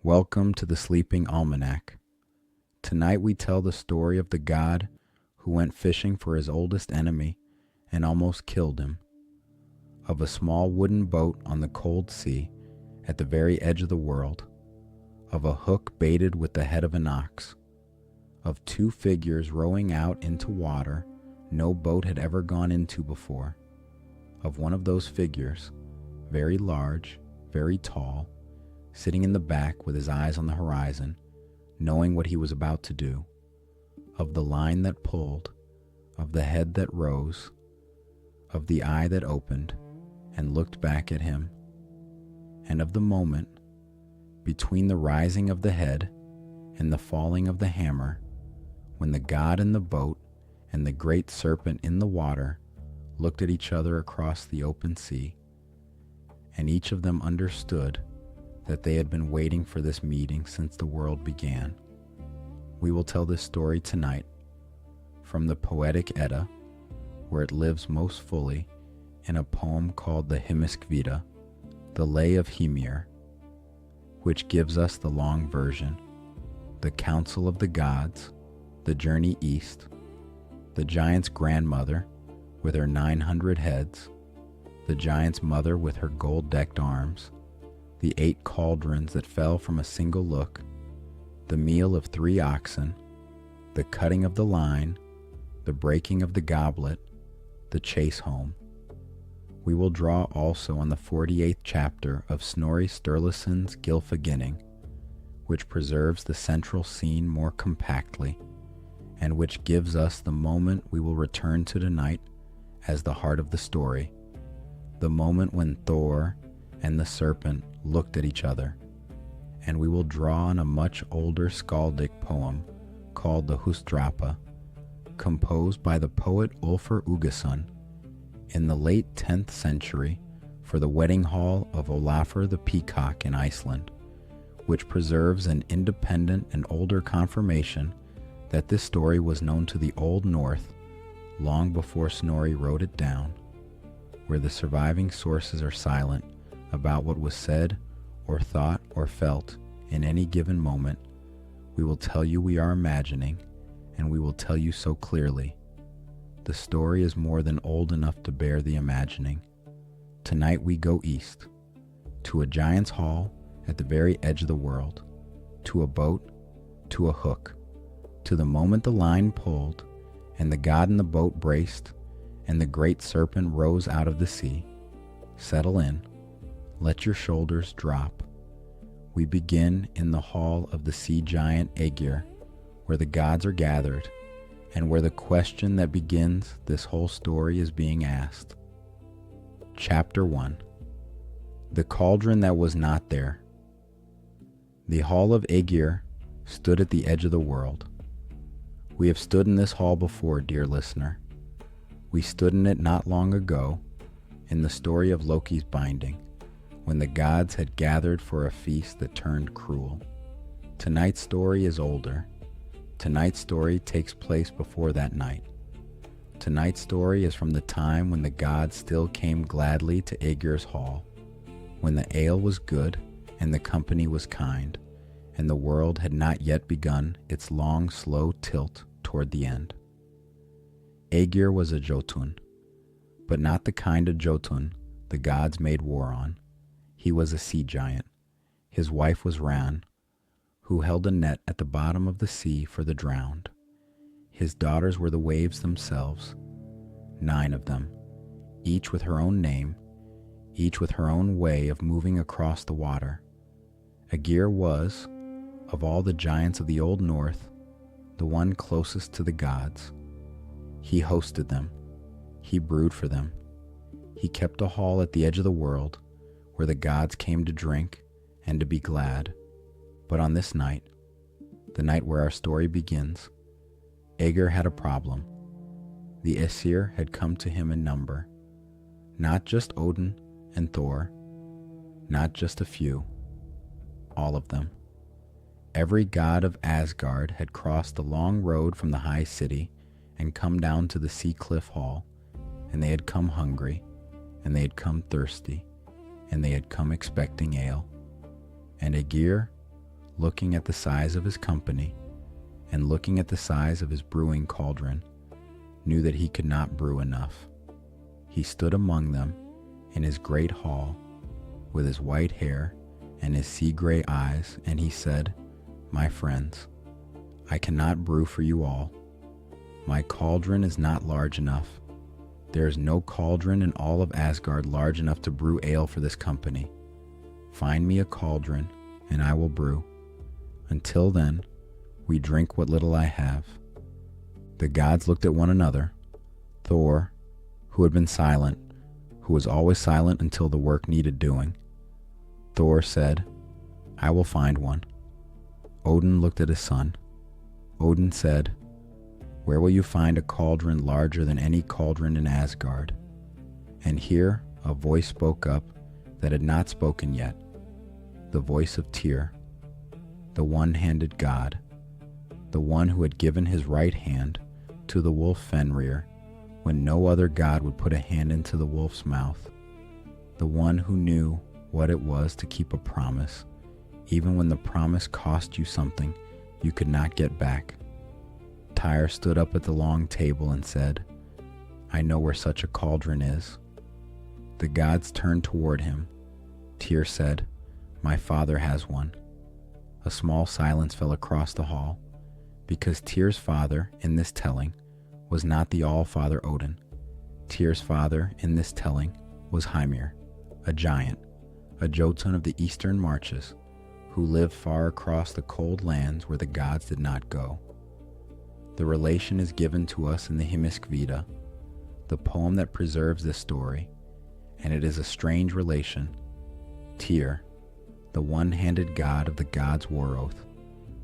Welcome to the Sleeping Almanac. Tonight we tell the story of the god who went fishing for his oldest enemy and almost killed him, of a small wooden boat on the cold sea at the very edge of the world, of a hook baited with the head of an ox, of two figures rowing out into water no boat had ever gone into before, of one of those figures, very large, very tall, sitting in the back with his eyes on the horizon, knowing what he was about to do, of the line that pulled, of the head that rose, of the eye that opened and looked back at him, and of the moment between the rising of the head and the falling of the hammer, when the god in the boat and the great serpent in the water looked at each other across the open sea, and each of them understood that they had been waiting for this meeting since the world began. We will tell this story tonight from the Poetic Edda, where it lives most fully in a poem called the Hymiskvida, the Lay of Hymir, which gives us the long version, the Council of the Gods, the Journey East, the giant's grandmother with her 900 heads, the giant's mother with her gold-decked arms, the 8 cauldrons that fell from a single look, the meal of 3 oxen, the cutting of the line, the breaking of the goblet, the chase home. We will draw also on the 48th chapter of Snorri Sturluson's Gylfaginning, which preserves the central scene more compactly, and which gives us the moment we will return to tonight as the heart of the story, the moment when Þórr and the serpent looked at each other, and we will draw on a much older skaldic poem called the Husdrapa, composed by the poet Ulfr Uggason in the late 10th century for the wedding hall of Olafr the Peacock in Iceland, which preserves an independent and older confirmation that this story was known to the Old North long before Snorri wrote it down. Where the surviving sources are silent about what was said or thought or felt in any given moment, we will tell you we are imagining, and we will tell you so clearly. The story is more than old enough to bear the imagining. Tonight we go east, to a giant's hall at the very edge of the world, to a boat, to a hook, to the moment the line pulled, and the god in the boat braced, and the great serpent rose out of the sea. Settle in. Let your shoulders drop. We begin in the hall of the sea giant Ægir, where the gods are gathered, and where the question that begins this whole story is being asked. Chapter 1. The Cauldron That Was Not There. The hall of Ægir stood at the edge of the world. We have stood in this hall before, dear listener. We stood in it not long ago, in the story of Loki's binding, when the gods had gathered for a feast that turned cruel. Tonight's story is older. Tonight's story takes place before that night. Tonight's story is from the time when the gods still came gladly to Ægir's hall, when the ale was good and the company was kind, and the world had not yet begun its long, slow tilt toward the end. Ægir was a Jotun, but not the kind of Jotun the gods made war on. He was a sea giant. His wife was Ran, who held a net at the bottom of the sea for the drowned. His daughters were the waves themselves, 9 of them, each with her own name, each with her own way of moving across the water. Ægir was, of all the giants of the Old North, the one closest to the gods. He hosted them. He brewed for them. He kept a hall at the edge of the world where the gods came to drink and to be glad. But on this night, the night where our story begins, Ægir had a problem. The Æsir had come to him in number. Not just Odin and Thor, not just a few, all of them. Every god of Asgard had crossed the long road from the high city and come down to the sea cliff hall, and they had come hungry, and they had come thirsty, and they had come expecting ale. And Ægir, looking at the size of his company and looking at the size of his brewing cauldron, knew that he could not brew enough. He stood among them in his great hall with his white hair and his sea-gray eyes, and he said, "My friends, I cannot brew for you all. My cauldron is not large enough. There is no cauldron in all of Asgard large enough to brew ale for this company. Find me a cauldron, and I will brew. Until then, we drink what little I have." The gods looked at one another. Thor, who had been silent, who was always silent until the work needed doing. Thor said, "I will find one." Odin looked at his son. Odin said, "Where will you find a cauldron larger than any cauldron in Asgard?" And here a voice spoke up that had not spoken yet, the voice of Tyr, the one-handed god, the one who had given his right hand to the wolf Fenrir when no other god would put a hand into the wolf's mouth, the one who knew what it was to keep a promise, even when the promise cost you something you could not get back. Tyr stood up at the long table and said, "I know where such a cauldron is." The gods turned toward him. Tyr said, "My father has one." A small silence fell across the hall, because Tyr's father in this telling was not the All-Father Odin. Tyr's father in this telling was Hymir, a giant, a Jotun of the eastern marches, who lived far across the cold lands where the gods did not go. The relation is given to us in the Hymiskvida, the poem that preserves this story, and it is a strange relation. Tyr, the one-handed god of the gods' war oath,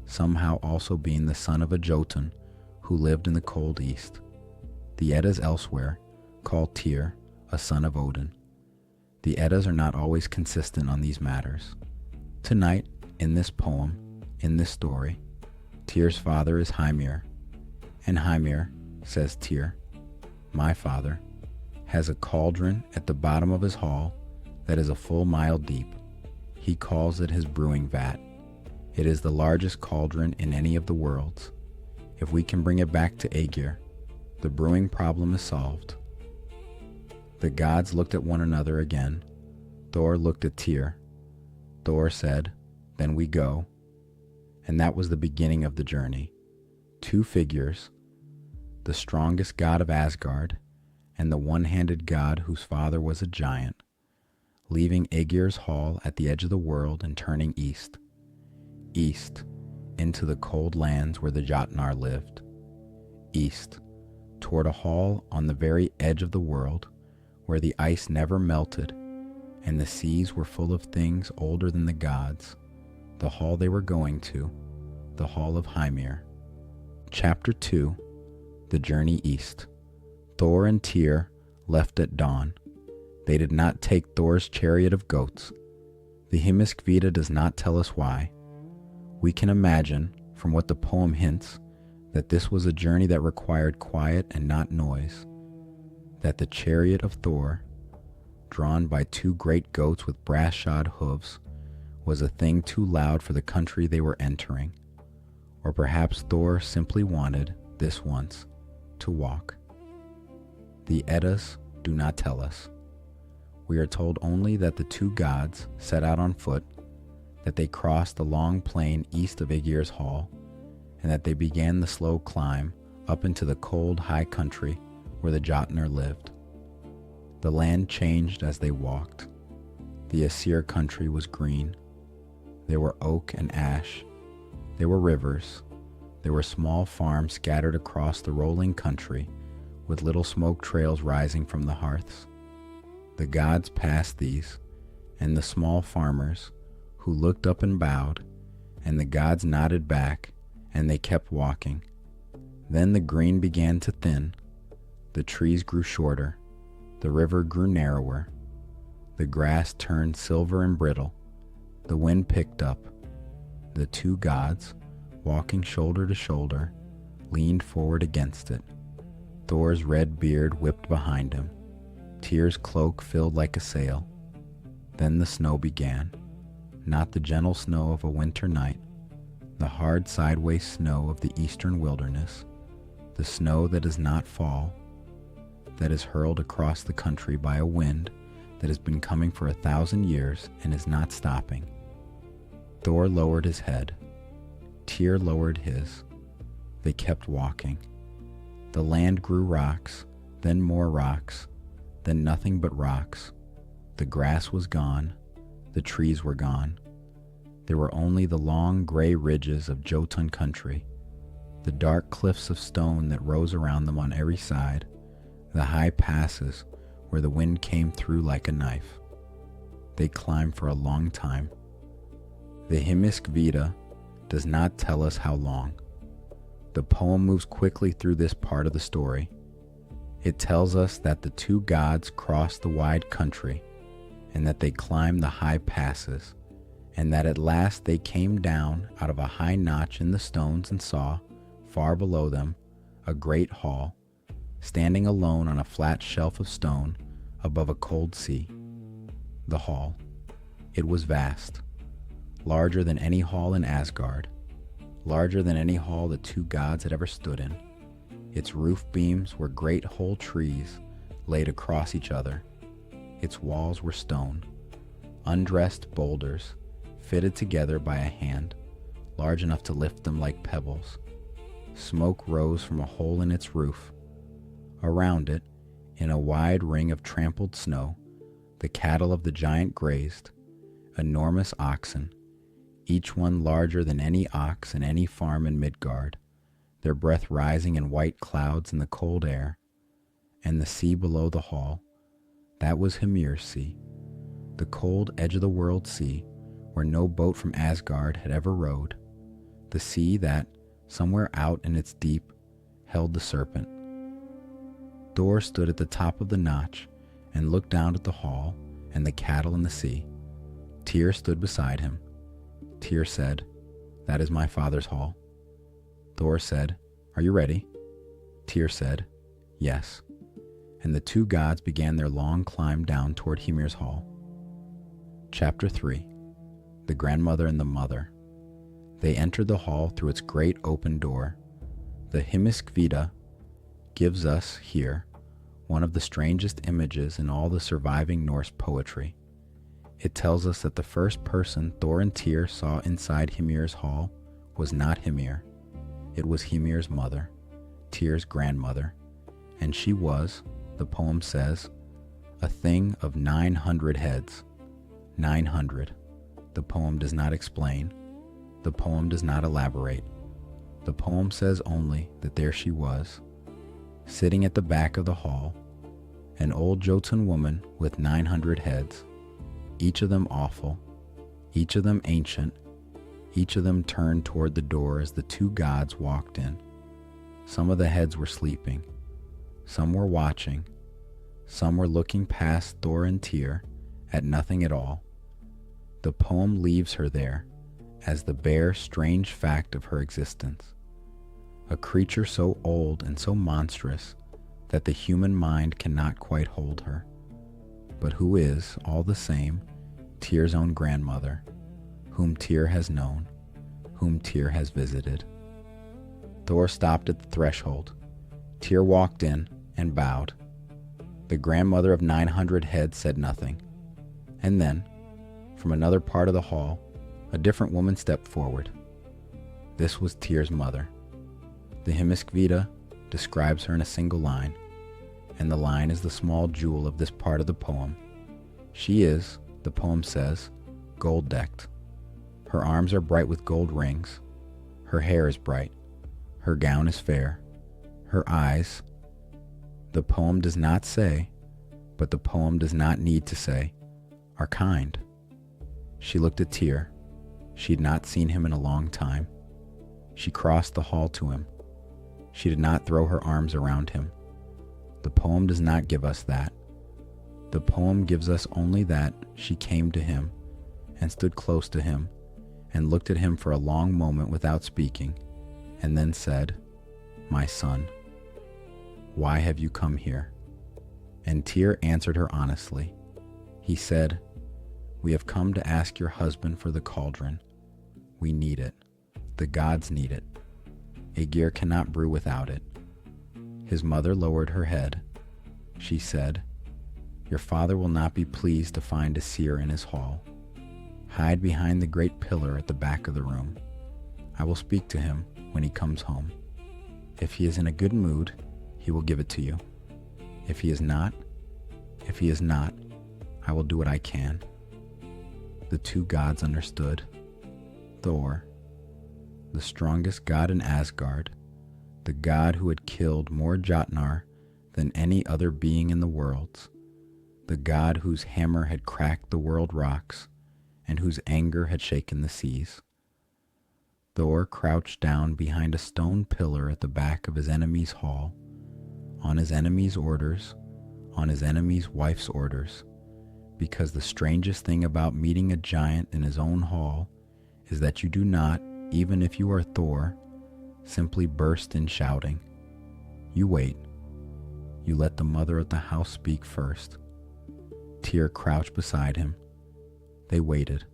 somehow also being the son of a Jotun who lived in the cold east. The Eddas elsewhere call Tyr a son of Odin. The Eddas are not always consistent on these matters. Tonight, in this poem, in this story, Tyr's father is Hymir, and Hymir, says Tyr, my father, has a cauldron at the bottom of his hall that is a full mile deep. He calls it his brewing vat. It is the largest cauldron in any of the worlds. If we can bring it back to Ægir, the brewing problem is solved. The gods looked at one another again. Thor looked at Tyr. Thor said, "Then we go." And that was the beginning of the journey. Two figures, the strongest god of Asgard and the one-handed god whose father was a giant, leaving Ægir's hall at the edge of the world and turning east. East, into the cold lands where the Jotnar lived. East, toward a hall on the very edge of the world where the ice never melted and the seas were full of things older than the gods. The hall they were going to, the hall of Hymir. Chapter 2, The Journey East. Thor and Tyr left at dawn. They did not take Thor's chariot of goats. The Hymiskvida does not tell us why. We can imagine, from what the poem hints, that this was a journey that required quiet and not noise, that the chariot of Thor, drawn by two great goats with brass-shod hooves, was a thing too loud for the country they were entering. Or perhaps Thor simply wanted, this once, to walk. The Eddas do not tell us. We are told only that the two gods set out on foot, that they crossed the long plain east of Ægir's hall, and that they began the slow climb up into the cold high country where the Jotnar lived. The land changed as they walked. The Aesir country was green. There were oak and ash. There were rivers. There were small farms scattered across the rolling country, with little smoke trails rising from the hearths. The gods passed these, and the small farmers, who looked up and bowed, and the gods nodded back, and they kept walking. Then the green began to thin. The trees grew shorter. The river grew narrower. The grass turned silver and brittle. The wind picked up. The two gods, walking shoulder to shoulder, leaned forward against it. Thor's red beard whipped behind him. Tyr's cloak filled like a sail. Then the snow began. Not the gentle snow of a winter night, the hard sideways snow of the eastern wilderness, the snow that does not fall, that is hurled across the country by a wind that has been coming for 1,000 years and is not stopping. Thor lowered his head. Tyr lowered his. They kept walking. The land grew rocks, then more rocks, then nothing but rocks. The grass was gone. The trees were gone. There were only the long gray ridges of Jotun country, the dark cliffs of stone that rose around them on every side, the high passes where the wind came through like a knife. They climbed for a long time. The Hymiskvida does not tell us how long. The poem moves quickly through this part of the story. It tells us that the two gods crossed the wide country, and that they climbed the high passes, and that at last they came down out of a high notch in the stones and saw, far below them, a great hall, standing alone on a flat shelf of stone above a cold sea. The hall. It was vast, larger than any hall in Asgard, larger than any hall the two gods had ever stood in. Its roof beams were great whole trees laid across each other. Its walls were stone, undressed boulders, fitted together by a hand, large enough to lift them like pebbles. Smoke rose from a hole in its roof. Around it, in a wide ring of trampled snow, the cattle of the giant grazed, enormous oxen, each one larger than any ox in any farm in Midgard, their breath rising in white clouds in the cold air. And the sea below the hall, that was Hymir's sea, the cold edge of the world sea, where no boat from Asgard had ever rowed, the sea that, somewhere out in its deep, held the serpent. Thor stood at the top of the notch and looked down at the hall and the cattle in the sea. Tyr stood beside him. Tyr said, "That is my father's hall." Thor said, "Are you ready?" Tyr said, "Yes." And the two gods began their long climb down toward Hymir's hall. Chapter 3. The Grandmother and the Mother. They entered the hall through its great open door. The Hymiskvida gives us here one of the strangest images in all the surviving Norse poetry. It tells us that the first person Thor and Tyr saw inside Hymir's hall was not Hymir. It was Hymir's mother, Tyr's grandmother, and she was, the poem says, a thing of 900 heads. 900. The poem does not explain. The poem does not elaborate. The poem says only that there she was, sitting at the back of the hall, an old Jotun woman with 900 heads, each of them awful, each of them ancient, each of them turned toward the door as the two gods walked in. Some of the heads were sleeping, some were watching, some were looking past Thor and Tyr at nothing at all. The poem leaves her there as the bare, strange fact of her existence, a creature so old and so monstrous that the human mind cannot quite hold her, but who is, all the same, Tyr's own grandmother, whom Tyr has known, whom Tyr has visited. Thor stopped at the threshold. Tyr walked in and bowed. The grandmother of 900 heads said nothing. And then, from another part of the hall, a different woman stepped forward. This was Tyr's mother. The Hymiskvida describes her in a single line, and the line is the small jewel of this part of the poem. She is, the poem says, gold-decked. Her arms are bright with gold rings. Her hair is bright. Her gown is fair. Her eyes, the poem does not say, but the poem does not need to say, are kind. She looked at Tyr. She had not seen him in a long time. She crossed the hall to him. She did not throw her arms around him. The poem does not give us that. The poem gives us only that she came to him and stood close to him and looked at him for a long moment without speaking, and then said, "My son, why have you come here?" And Tyr answered her honestly. He said, "We have come to ask your husband for the cauldron. We need it. The gods need it. Ægir cannot brew without it. His mother lowered her head. She said, "Your father will not be pleased to find a seer in his hall. Hide behind the great pillar at the back of the room. I will speak to him when he comes home. If he is in a good mood, he will give it to you. If he is not, I will do what I can." The two gods understood. Þórr, the strongest god in Asgard, the god who had killed more Jotnar than any other being in the worlds, the god whose hammer had cracked the world rocks and whose anger had shaken the seas. Þórr crouched down behind a stone pillar at the back of his enemy's hall, on his enemy's orders, on his enemy's wife's orders, because the strangest thing about meeting a giant in his own hall is that you do not, even if you are Þórr, simply burst in shouting. You wait. You let the mother of the house speak first. Týr crouched beside him. They waited.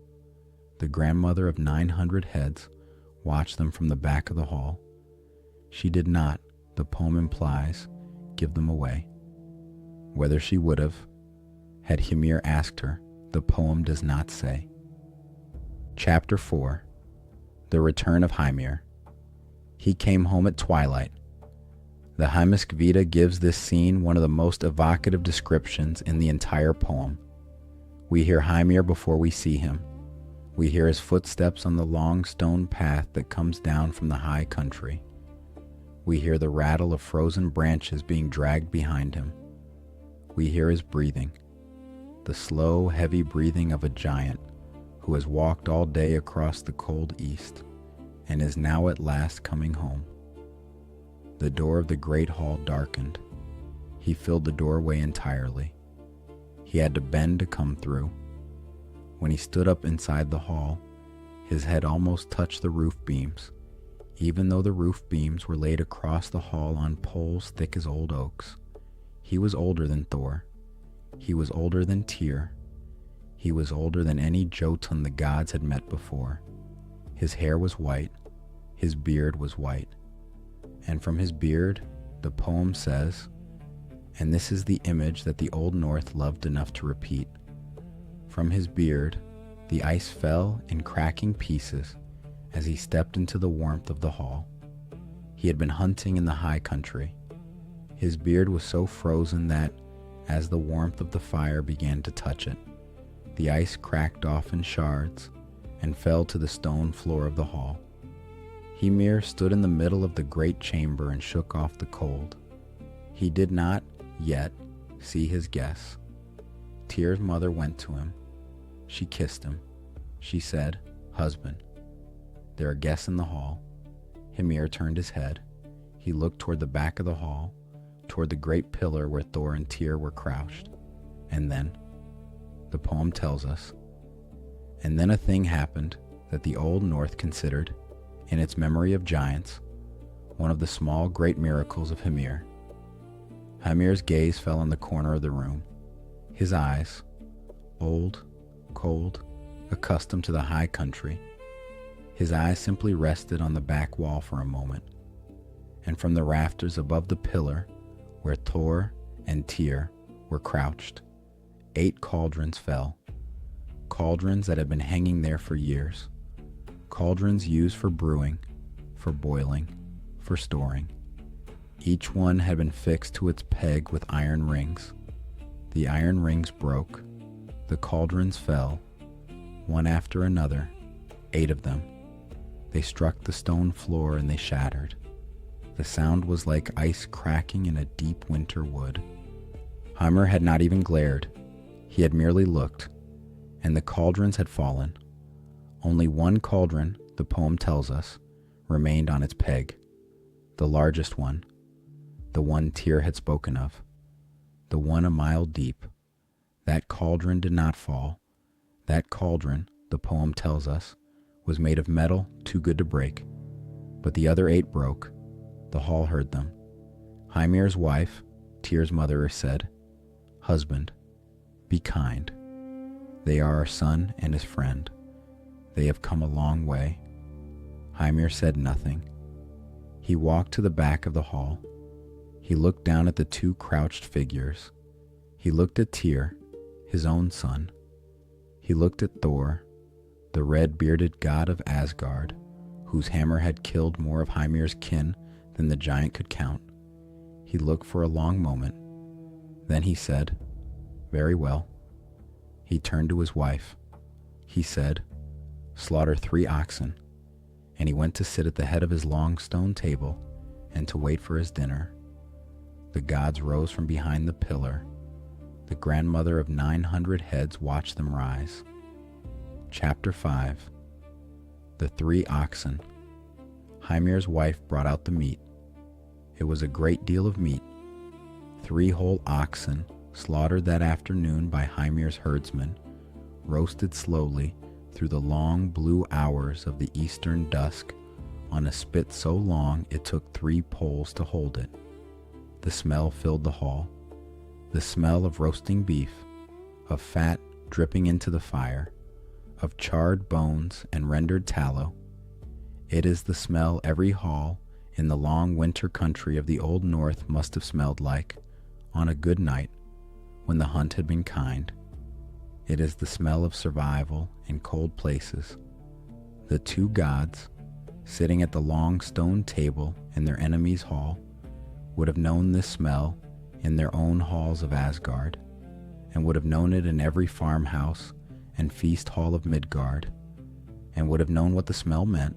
The grandmother of 900 heads watched them from the back of the hall. She did not, the poem implies, give them away. Whether she would have, had Hymir asked her, the poem does not say. Chapter 4. The Return of Hymir. He came home at twilight. The Hymiskvida gives this scene one of the most evocative descriptions in the entire poem. We hear Hymir before we see him. We hear his footsteps on the long stone path that comes down from the high country. We hear the rattle of frozen branches being dragged behind him. We hear his breathing, the slow, heavy breathing of a giant who has walked all day across the cold east and is now at last coming home. The door of the great hall darkened. He filled the doorway entirely. He had to bend to come through. When he stood up inside the hall, his head almost touched the roof beams, even though the roof beams were laid across the hall on poles thick as old oaks. He was older than Þórr. He was older than Týr. He was older than any Jotun the gods had met before. His hair was white. His beard was white. And from his beard, the poem says, and this is the image that the Old North loved enough to repeat, from his beard, the ice fell in cracking pieces as he stepped into the warmth of the hall. He had been hunting in the high country. His beard was so frozen that, as the warmth of the fire began to touch it, the ice cracked off in shards and fell to the stone floor of the hall. Hymir stood in the middle of the great chamber and shook off the cold. He did not, yet, see his guests. Tyr's mother went to him. She kissed him. She said, "Husband, there are guests in the hall." Hymir turned his head. He looked toward the back of the hall, toward the great pillar where Þórr and Týr were crouched. And then, the poem tells us, and then a thing happened that the Old North considered, in its memory of giants, one of the small great miracles of Hymir. Hymir's gaze fell on the corner of the room. His eyes, old, cold, accustomed to the high country, his eyes simply rested on the back wall for a moment, and from the rafters above the pillar where Þórr and Týr were crouched, 8 cauldrons fell, cauldrons that had been hanging there for years, cauldrons used for brewing, for boiling, for storing. Each one had been fixed to its peg with iron rings. The iron rings broke. The cauldrons fell, one after another, 8 of them. They struck the stone floor and they shattered. The sound was like ice cracking in a deep winter wood. Hymir had not even glared. He had merely looked, and the cauldrons had fallen. Only one cauldron, the poem tells us, remained on its peg. The largest one, the one Týr had spoken of, the one a mile deep. That cauldron did not fall. That cauldron, the poem tells us, was made of metal too good to break. But the other 8 broke. The hall heard them. Hymir's wife, Tyr's mother, said, "Husband, be kind. They are our son and his friend. They have come a long way." Hymir said nothing. He walked to the back of the hall. He looked down at the two crouched figures. He looked at Týr, his own son. He looked at Þór, the red-bearded god of Asgard, whose hammer had killed more of Hymir's kin than the giant could count. He looked for a long moment. Then he said, "Very well." He turned to his wife. He said, "Slaughter 3 oxen." And he went to sit at the head of his long stone table and to wait for his dinner. The gods rose from behind the pillar. The grandmother of 900 heads watched them rise. Chapter 5. The 3 oxen. Hymir's wife brought out the meat. It was a great deal of meat. 3 whole oxen, slaughtered that afternoon by Hymir's herdsmen, roasted slowly through the long blue hours of the eastern dusk on a spit so long it took 3 poles to hold it. The smell filled the hall. The smell of roasting beef, of fat dripping into the fire, of charred bones and rendered tallow. It is the smell every hall in the long winter country of the old north must have smelled like on a good night when the hunt had been kind. It is the smell of survival in cold places. The 2 gods, sitting at the long stone table in their enemy's hall, would have known this smell in their own halls of Asgard, and would have known it in every farmhouse and feast hall of Midgard, and would have known what the smell meant,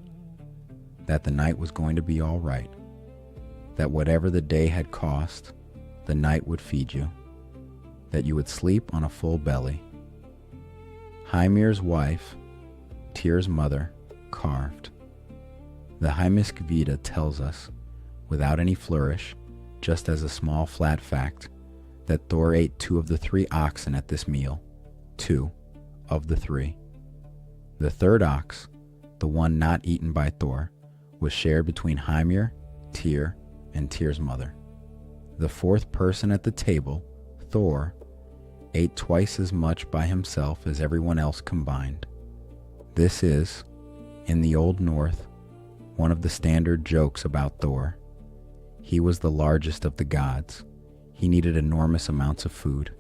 that the night was going to be all right, that whatever the day had cost, the night would feed you, that you would sleep on a full belly. Hymir's wife, Týr's mother, carved. The Hymiskvida tells us, without any flourish, just as a small flat fact, that Þór ate 2 of the 3 oxen at this meal. 2 of the 3. The 3rd ox, the one not eaten by Þór, was shared between Hymir, Týr, and Týr's mother. The 4th person at the table, Þór, ate twice as much by himself as everyone else combined. This is, in the Old North, one of the standard jokes about Þór. He was the largest of the gods. He needed enormous amounts of food.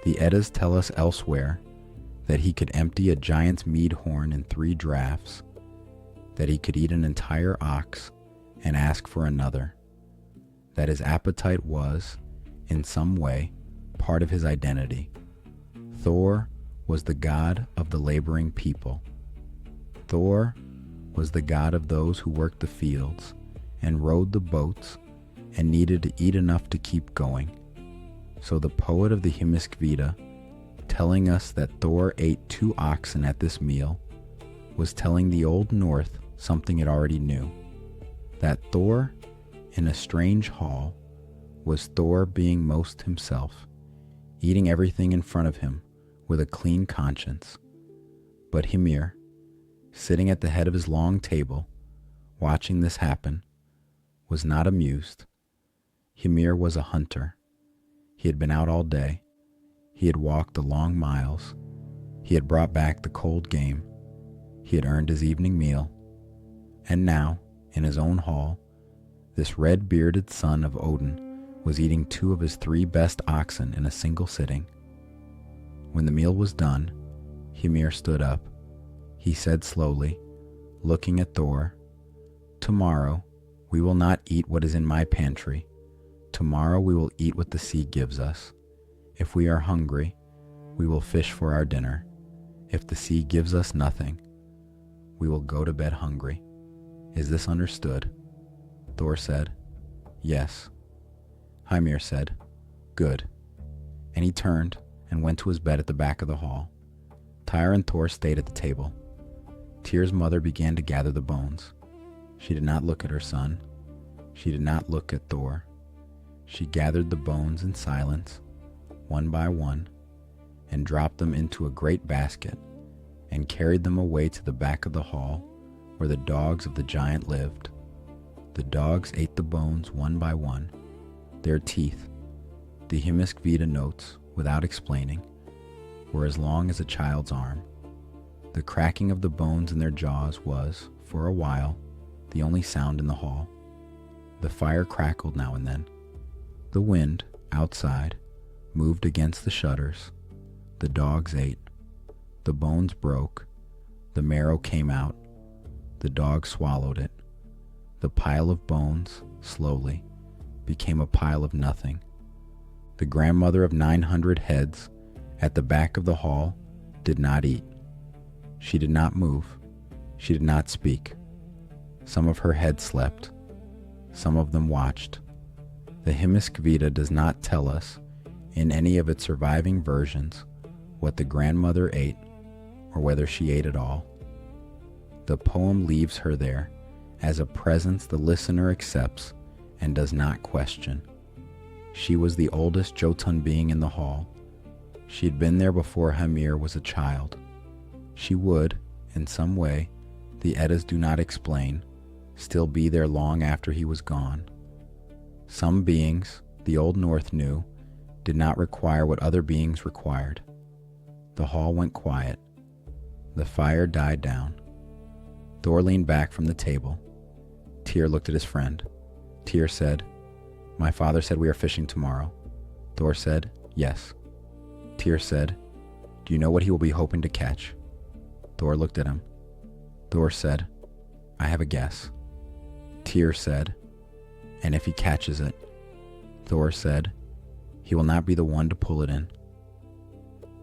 The Eddas tell us elsewhere that he could empty a giant's mead horn in 3 draughts, that he could eat an entire ox and ask for another, that his appetite was, in some way, part of his identity. Þór was the god of the laboring people. Þór was the god of those who worked the fields and rowed the boats and needed to eat enough to keep going. So the poet of the Hymiskvida, telling us that Þór ate 2 oxen at this meal, was telling the Old North something it already knew, that Þór, in a strange hall, was Þór being most himself, eating everything in front of him with a clean conscience. But Hymir, sitting at the head of his long table, watching this happen, was not amused. Hymir was a hunter. He had been out all day. He had walked the long miles. He had brought back the cold game. He had earned his evening meal. And now, in his own hall, this red-bearded son of Odin was eating 2 of his 3 best oxen in a single sitting. When the meal was done, Hymir stood up. He said slowly, looking at Þór, "Tomorrow we will not eat what is in my pantry. Tomorrow we will eat what the sea gives us. If we are hungry, we will fish for our dinner. If the sea gives us nothing, we will go to bed hungry. Is this understood?" Þór said, "Yes." Hymir said, "Good." And he turned and went to his bed at the back of the hall. Týr and Þór stayed at the table. Týr's mother began to gather the bones. She did not look at her son. She did not look at Þór. She gathered the bones in silence, one by one, and dropped them into a great basket and carried them away to the back of the hall where the dogs of the giant lived. The dogs ate the bones one by one. Their teeth, the Hymiskvida notes, without explaining, were as long as a child's arm. The cracking of the bones in their jaws was, for a while, the only sound in the hall. The fire crackled now and then. The wind, outside, moved against the shutters. The dogs ate. The bones broke. The marrow came out. The dog swallowed it. The pile of bones, slowly, became a pile of nothing. The grandmother of 900 heads, at the back of the hall, did not eat. She did not move. She did not speak. Some of her head slept. Some of them watched. The Hymiskvida does not tell us, in any of its surviving versions, what the grandmother ate, or whether she ate at all. The poem leaves her there, as a presence the listener accepts and does not question. She was the oldest Jotun being in the hall. She had been there before Hymir was a child. She would, in some way, the Eddas do not explain, still be there long after he was gone. Some beings, the Old North knew, did not require what other beings required. The hall went quiet. The fire died down. Þórr leaned back from the table. Týr looked at his friend. Týr said, "My father said we are fishing tomorrow." Þórr said, "Yes." Týr said, "Do you know what he will be hoping to catch?" Þórr looked at him. Þórr said, "I have a guess." Týr said, "And if he catches it?" Þórr said, "He will not be the one to pull it in."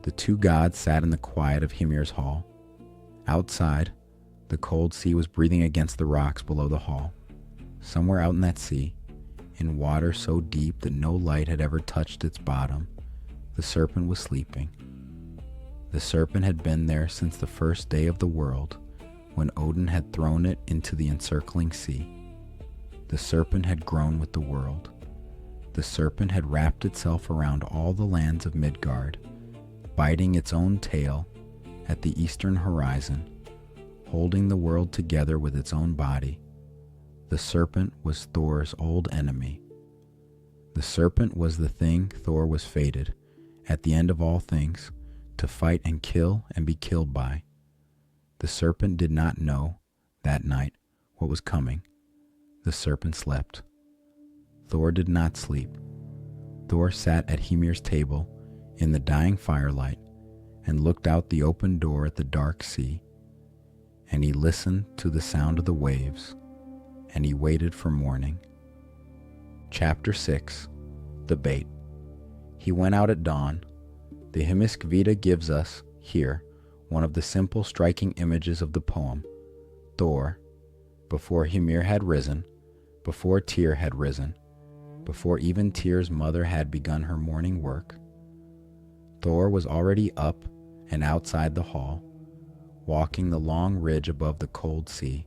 The two gods sat in the quiet of Hymir's hall. Outside, the cold sea was breathing against the rocks below the hall. Somewhere out in that sea, in water so deep that no light had ever touched its bottom, the serpent was sleeping. The serpent had been there since the first day of the world, when Odin had thrown it into the encircling sea. The serpent had grown with the world. The serpent had wrapped itself around all the lands of Midgard, biting its own tail at the eastern horizon, holding the world together with its own body. The serpent was Thor's old enemy. The serpent was the thing Thor was fated, at the end of all things, to fight and kill and be killed by. The serpent did not know, that night, what was coming. The serpent slept. Thor did not sleep. Thor sat at Hymir's table in the dying firelight and looked out the open door at the dark sea, and he listened to the sound of the waves, and he waited for morning. Chapter 6. The Bait. He went out at dawn. The Hymiskvida gives us, here, one of the simple striking images of the poem. Thor, before Hymir had risen, before Týr had risen, before even Tyr's mother had begun her morning work, Thor was already up and outside the hall, walking the long ridge above the cold sea.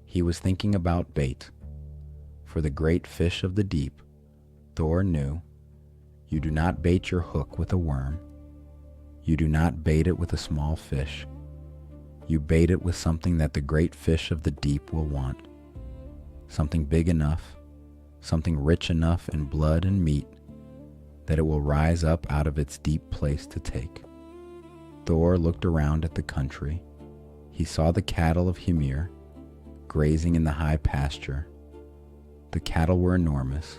He was thinking about bait. For the great fish of the deep, Thor knew, you do not bait your hook with a worm. You do not bait it with a small fish. You bait it with something that the great fish of the deep will want. Something big enough, something rich enough in blood and meat, that it will rise up out of its deep place to take. Thor looked around at the country. He saw the cattle of Hymir, grazing in the high pasture. The cattle were enormous,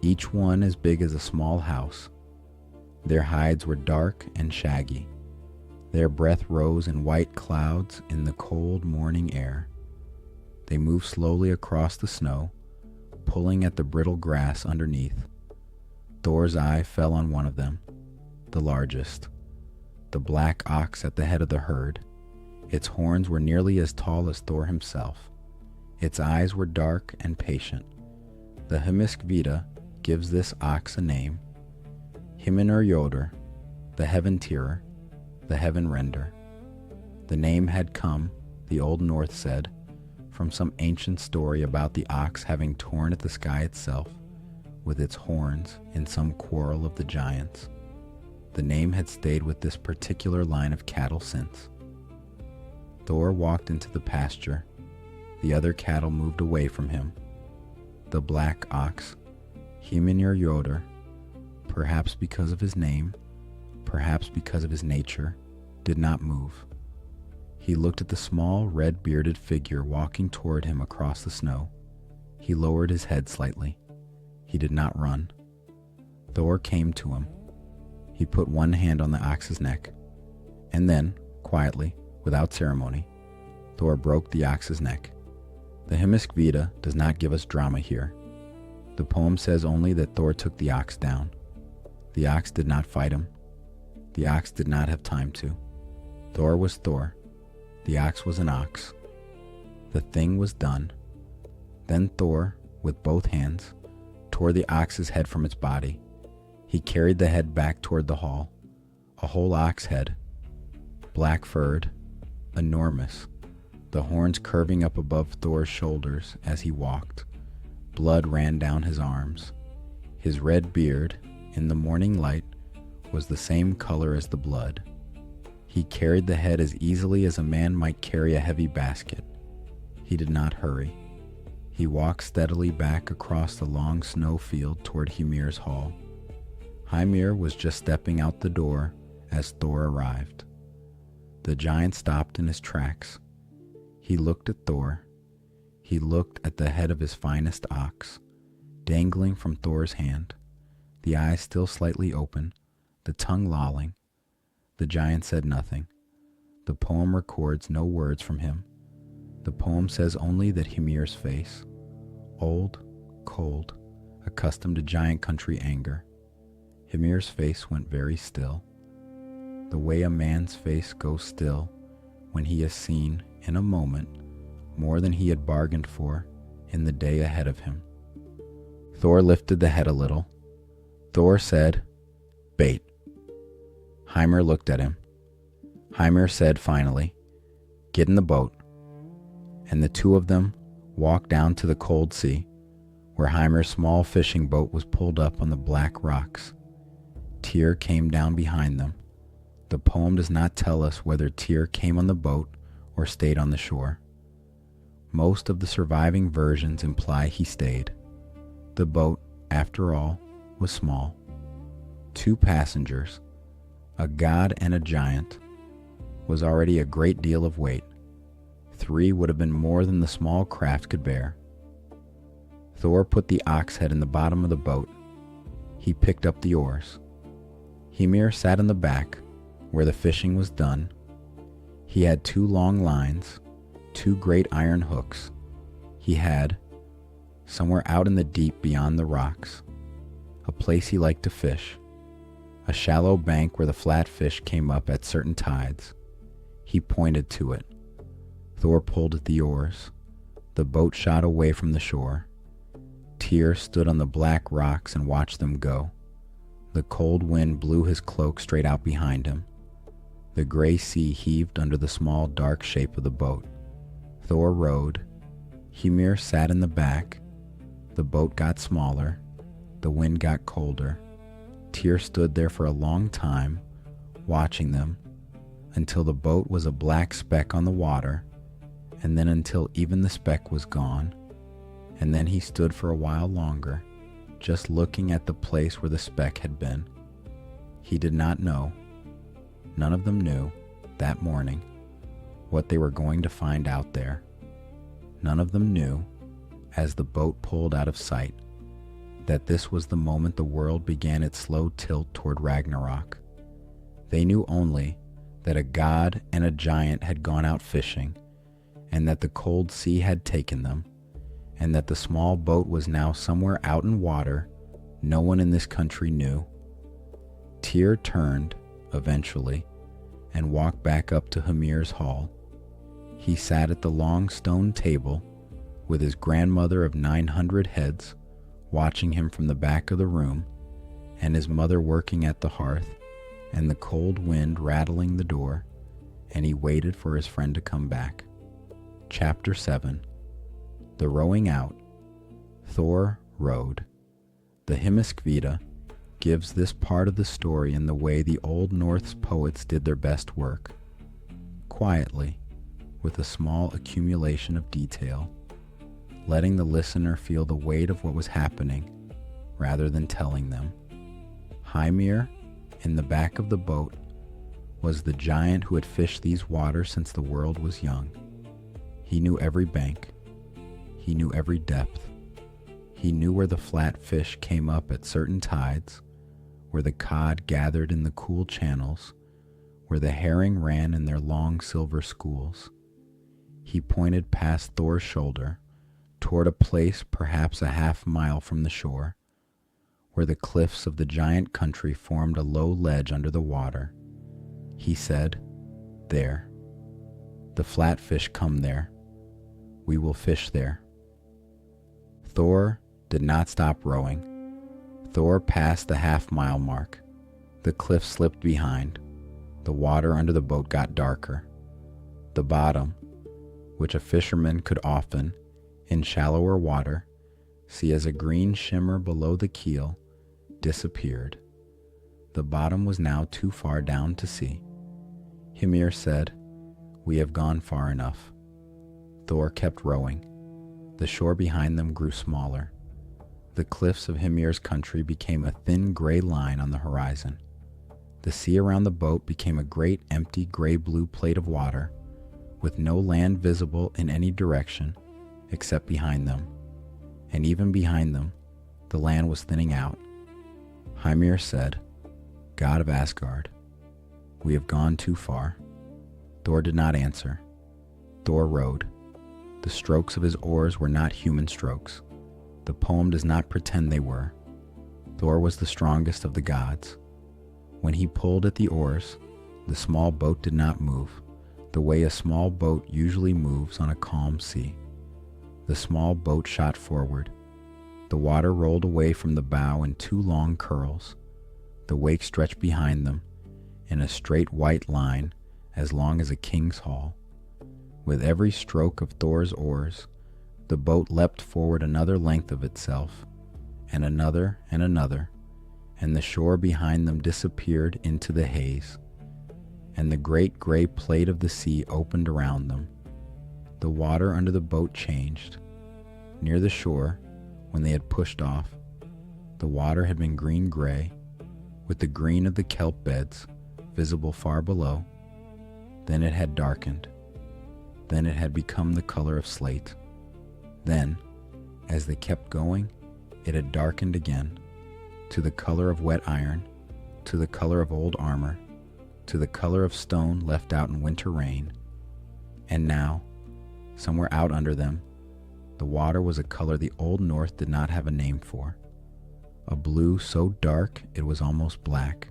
each one as big as a small house. Their hides were dark and shaggy. Their breath rose in white clouds in the cold morning air. They moved slowly across the snow, pulling at the brittle grass underneath. Thor's eye fell on one of them, the largest, the black ox at the head of the herd. Its horns were nearly as tall as Thor himself. Its eyes were dark and patient. The Hymiskvida gives this ox a name, Hymir, the heaven tearer, the heaven render. The name had come, the Old North said, from some ancient story about the ox having torn at the sky itself with its horns in some quarrel of the giants. The name had stayed with this particular line of cattle since. Thor walked into the pasture. The other cattle moved away from him. The black ox, Hymir, perhaps because of his name, perhaps because of his nature, did not move. He looked at the small, red-bearded figure walking toward him across the snow. He lowered his head slightly. He did not run. Þórr came to him. He put one hand on the ox's neck, and then, quietly, without ceremony, Þórr broke the ox's neck. The Hymiskvida does not give us drama here. The poem says only that Þórr took the ox down. The ox did not fight him. The ox did not have time to. Þórr was Þórr. The ox was an ox. The thing was done. Then Þórr, with both hands, tore the ox's head from its body. He carried the head back toward the hall. A whole ox head, black-furred, enormous, the horns curving up above Þór's shoulders as he walked. Blood ran down his arms. His red beard, in the morning light, was the same color as the blood. He carried the head as easily as a man might carry a heavy basket. He did not hurry. He walked steadily back across the long snow field toward Hymir's hall. Hymir was just stepping out the door as Þórr arrived. The giant stopped in his tracks. He looked at Þórr. He looked at the head of his finest ox, dangling from Þór's hand, the eyes still slightly open, the tongue lolling. The giant said nothing. The poem records no words from him. The poem says only that Hymir's face, old, cold, accustomed to giant country anger, Hymir's face went very still, the way a man's face goes still when he has seen, in a moment, more than he had bargained for in the day ahead of him. Þórr lifted the head a little. Þórr said, "Bait." Hymir looked at him. Hymir said finally, "Get in the boat." And the two of them walked down to the cold sea, where Hymir's small fishing boat was pulled up on the black rocks. Týr came down behind them. The poem does not tell us whether Týr came on the boat or stayed on the shore. Most of the surviving versions imply he stayed. The boat, after all, was small. 2 passengers, a god and a giant, was already a great deal of weight. 3 would have been more than the small craft could bear. Þórr put the ox head in the bottom of the boat. He picked up the oars. Hymir sat in the back, where the fishing was done. He had 2 long lines, 2 great iron hooks. He had, somewhere out in the deep beyond the rocks, a place he liked to fish, a shallow bank where the flat fish came up at certain tides. He pointed to it. Þórr pulled at the oars. The boat shot away from the shore. Týr stood on the black rocks and watched them go. The cold wind blew his cloak straight out behind him. The gray sea heaved under the small dark shape of the boat. Þórr rowed. Hymir sat in the back. The boat got smaller. The wind got colder. Týr stood there for a long time, watching them, until the boat was a black speck on the water, and then until even the speck was gone. And then he stood for a while longer, just looking at the place where the speck had been. He did not know, none of them knew, that morning, what they were going to find out there. None of them knew, as the boat pulled out of sight, that this was the moment the world began its slow tilt toward Ragnarok. They knew only that a god and a giant had gone out fishing, and that the cold sea had taken them, and that the small boat was now somewhere out in water no one in this country knew. Týr turned, eventually, and walked back up to Hymir's hall. He sat at the long stone table with his grandmother of 900 heads watching him from the back of the room, and his mother working at the hearth, and the cold wind rattling the door, and he waited for his friend to come back. Chapter 7. The Rowing Out. Þórr rowed. The Hymiskvida gives this part of the story in the way the Old Norse poets did their best work, quietly, with a small accumulation of detail, letting the listener feel the weight of what was happening rather than telling them. Hymir, in the back of the boat, was the giant who had fished these waters since the world was young. He knew every bank. He knew every depth. He knew where the flat fish came up at certain tides, where the cod gathered in the cool channels, where the herring ran in their long silver schools. He pointed past Thor's shoulder, toward a place perhaps a half-mile from the shore, where the cliffs of the giant country formed a low ledge under the water. He said, "There. The flat fish come there. We will fish there." Þórr did not stop rowing. Þórr passed the half-mile mark. The cliff slipped behind. The water under the boat got darker. The bottom, which a fisherman could often, in shallower water, see as a green shimmer below the keel, disappeared. The bottom was now too far down to see. Hymir said, "We have gone far enough." Þórr kept rowing. The shore behind them grew smaller. The cliffs of Hymir's country became a thin gray line on the horizon. The sea around the boat became a great empty gray-blue plate of water, with no land visible in any direction except behind them. And even behind them, the land was thinning out. Hymir said, "God of Asgard, we have gone too far." Þórr did not answer. Þórr rowed. The strokes of his oars were not human strokes. The poem does not pretend they were. Þórr was the strongest of the gods. When he pulled at the oars, the small boat did not move, the way a small boat usually moves on a calm sea. The small boat shot forward. The water rolled away from the bow in two long curls. The wake stretched behind them in a straight white line as long as a king's hall. With every stroke of Þór's oars, the boat leapt forward another length of itself, and another, and the shore behind them disappeared into the haze, and the great gray plate of the sea opened around them. The water under the boat changed. Near the shore, when they had pushed off, the water had been green-gray, with the green of the kelp beds visible far below. Then it had darkened. Then it had become the color of slate. Then, as they kept going, it had darkened again, to the color of wet iron, to the color of old armor, to the color of stone left out in winter rain. And now, somewhere out under them, the water was a color the Old Norse did not have a name for. A blue so dark it was almost black.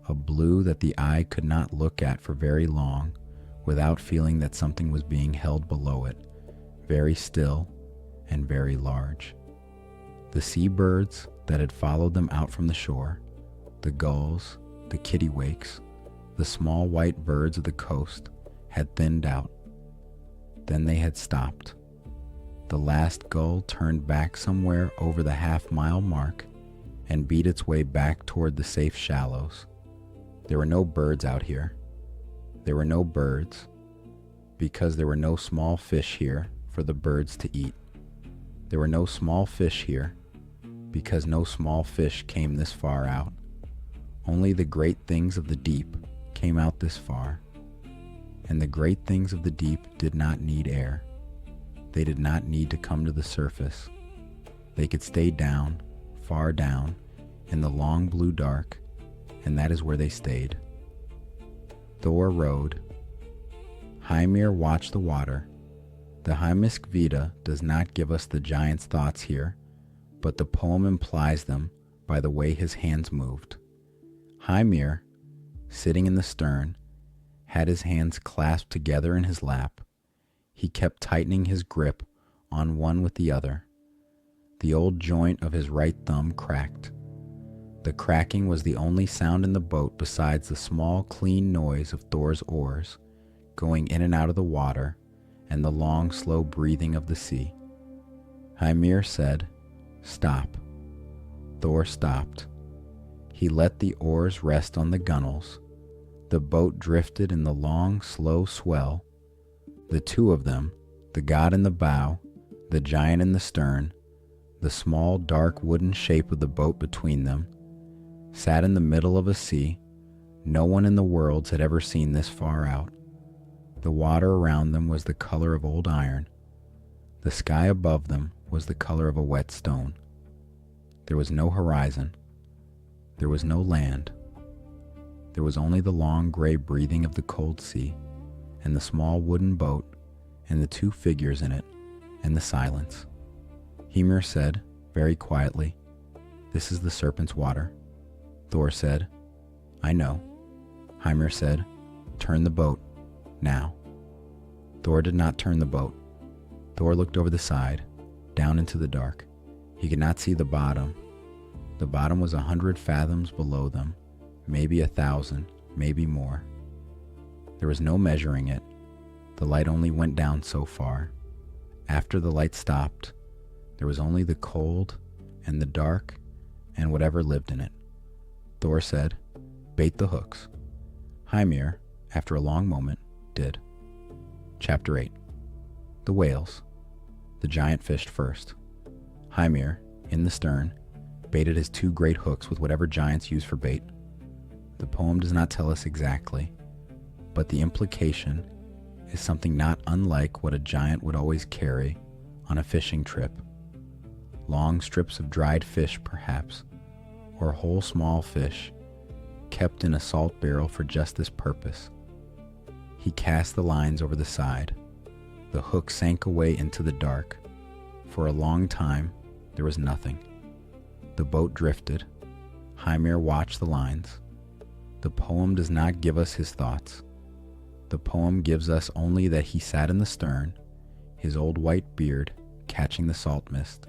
A blue that the eye could not look at for very long without feeling that something was being held below it, very still and very large. The sea birds that had followed them out from the shore, the gulls, the kittiwakes, the small white birds of the coast, had thinned out. Then they had stopped. The last gull turned back somewhere over the half-mile mark and beat its way back toward the safe shallows. There were no birds out here. There were no birds, because there were no small fish here for the birds to eat. There were no small fish here, because no small fish came this far out. Only the great things of the deep came out this far, and the great things of the deep did not need air. They did not need to come to the surface. They could stay down, far down, in the long blue dark, and that is where they stayed. Þórr rowed. Hymir watched the water. The Hymiskvida does not give us the giant's thoughts here, but the poem implies them by the way his hands moved. Hymir, sitting in the stern, had his hands clasped together in his lap. He kept tightening his grip on one with the other. The old joint of his right thumb cracked. The cracking was the only sound in the boat besides the small, clean noise of Þór's oars going in and out of the water and the long, slow breathing of the sea. Hymir said, "Stop." Þórr stopped. He let the oars rest on the gunwales. The boat drifted in the long, slow swell. The two of them, the god in the bow, the giant in the stern, the small, dark wooden shape of the boat between them, sat in the middle of a sea, No one in the worlds had ever seen this far out. The water around them was the color of old iron. The sky above them was the color of a wet stone. There was no horizon. There was no land. There was only the long gray breathing of the cold sea, and the small wooden boat, and the two figures in it, and the silence. Hymir said, very quietly, "This is the serpent's water." Thor said, "I know." Hymir said, "Turn the boat, now." Thor did not turn the boat. Thor looked over the side, down into the dark. He could not see the bottom. The bottom was 100 fathoms below them, maybe 1,000, maybe more. There was no measuring it. The light only went down so far. After the light stopped, there was only the cold and the dark and whatever lived in it. Thor said, "Bait the hooks." Hymir, after a long moment, did. Chapter 8. The whales. The giant fished first. Hymir, in the stern, baited his two great hooks with whatever giants use for bait. The poem does not tell us exactly, but the implication is something not unlike what a giant would always carry on a fishing trip. Long strips of dried fish, perhaps, or whole small fish, kept in a salt barrel for just this purpose. He cast the lines over the side. The hook sank away into the dark. For a long time, there was nothing. The boat drifted. Hymir watched the lines. The poem does not give us his thoughts. The poem gives us only that he sat in the stern, his old white beard catching the salt mist,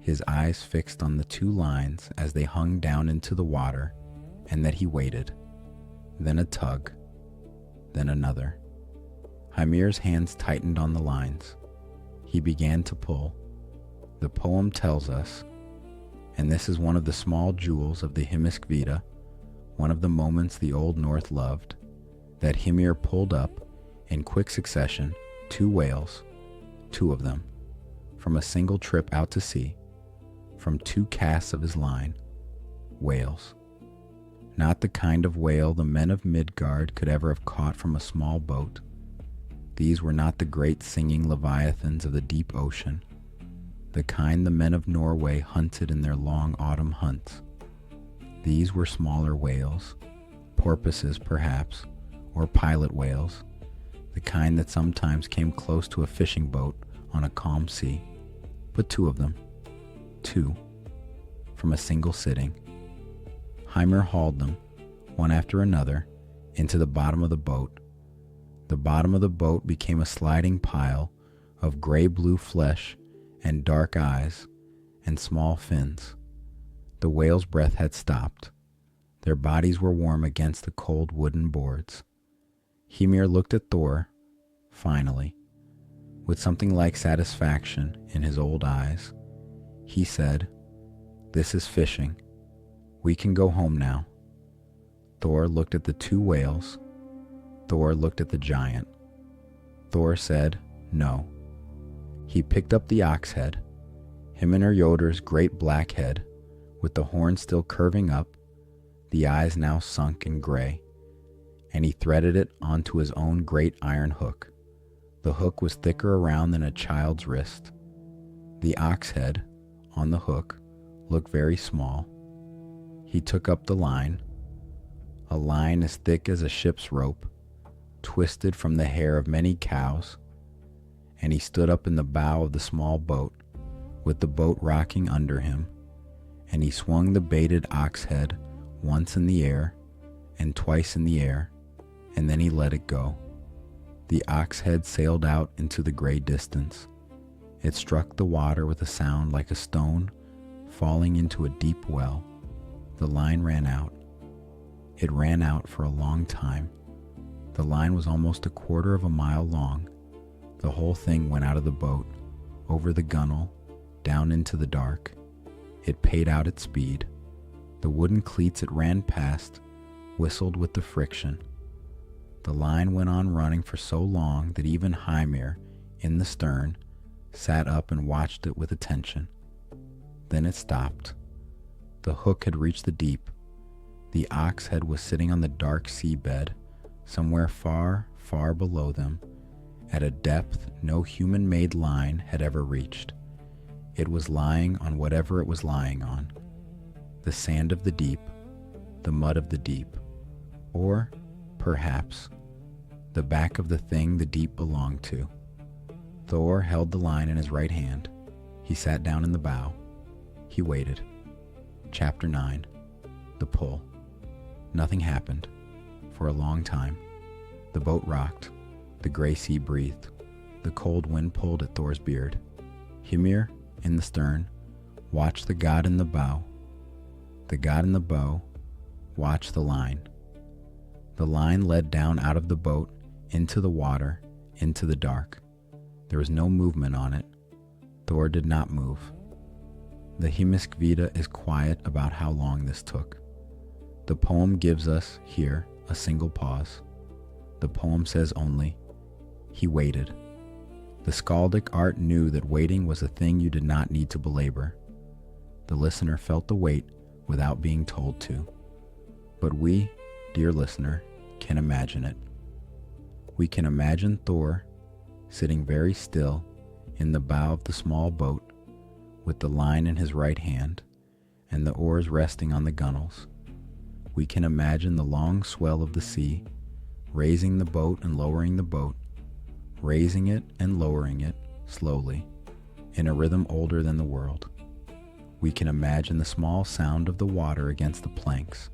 his eyes fixed on the two lines as they hung down into the water, and that he waited. Then a tug. Then another. Hymir's hands tightened on the lines. He began to pull. The poem tells us, and this is one of the small jewels of the Hymiskvida, one of the moments the Old North loved, that Hymir pulled up, in quick succession, 2 whales, 2 of them, from a single trip out to sea, from 2 casts of his line. Whales. Not the kind of whale the men of Midgard could ever have caught from a small boat. These were not the great singing leviathans of the deep ocean, the kind the men of Norway hunted in their long autumn hunts. These were smaller whales, porpoises perhaps, or pilot whales, the kind that sometimes came close to a fishing boat on a calm sea, but 2 of them, 2, from a single sitting. Hymir hauled them, one after another, into the bottom of the boat. The bottom of the boat became a sliding pile of gray-blue flesh and dark eyes and small fins. The whale's breath had stopped. Their bodies were warm against the cold wooden boards. Hymir looked at Thor, finally, with something like satisfaction in his old eyes. He said, "This is fishing. We can go home now." Thor looked at the 2 whales. Thor looked at the giant. Thor said, "No." He picked up the ox head, Himinrjodr's great black head, with the horn still curving up, the eyes now sunk in gray, and he threaded it onto his own great iron hook. The hook was thicker around than a child's wrist. The ox head, on the hook, looked very small. He took up the line, a line as thick as a ship's rope, twisted from the hair of many cows, and he stood up in the bow of the small boat, with the boat rocking under him, and he swung the baited ox head once in the air and twice in the air, and then he let it go. The ox head sailed out into the gray distance. It struck the water with a sound like a stone falling into a deep well. The line ran out. It ran out for a long time. The line was almost a quarter of a mile long. The whole thing went out of the boat, over the gunwale, down into the dark. It paid out its speed. The wooden cleats it ran past whistled with the friction. The line went on running for so long that even Hymir, in the stern, sat up and watched it with attention. Then it stopped. The hook had reached the deep. The ox head was sitting on the dark seabed, somewhere far, far below them, at a depth no human-made line had ever reached. It was lying on whatever it was lying on. The sand of the deep, the mud of the deep, or, perhaps, the back of the thing the deep belonged to. Thor held the line in his right hand. He sat down in the bow. He waited. Chapter 9. The Pull. Nothing happened. For a long time. The boat rocked. The gray sea breathed. The cold wind pulled at Thor's beard. Hymir, in the stern, watched the god in the bow. The god in the bow watched the line. The line led down out of the boat, into the water, into the dark. There was no movement on it. Thor did not move. The Hymiskvida is quiet about how long this took. The poem gives us, here, a single pause. The poem says only, he waited. The skaldic art knew that waiting was a thing you did not need to belabor. The listener felt the wait without being told to. But we, dear listener, can imagine it. We can imagine Thor sitting very still in the bow of the small boat with the line in his right hand and the oars resting on the gunwales. We can imagine the long swell of the sea, raising the boat and lowering the boat, raising it and lowering it slowly, in a rhythm older than the world. We can imagine the small sound of the water against the planks,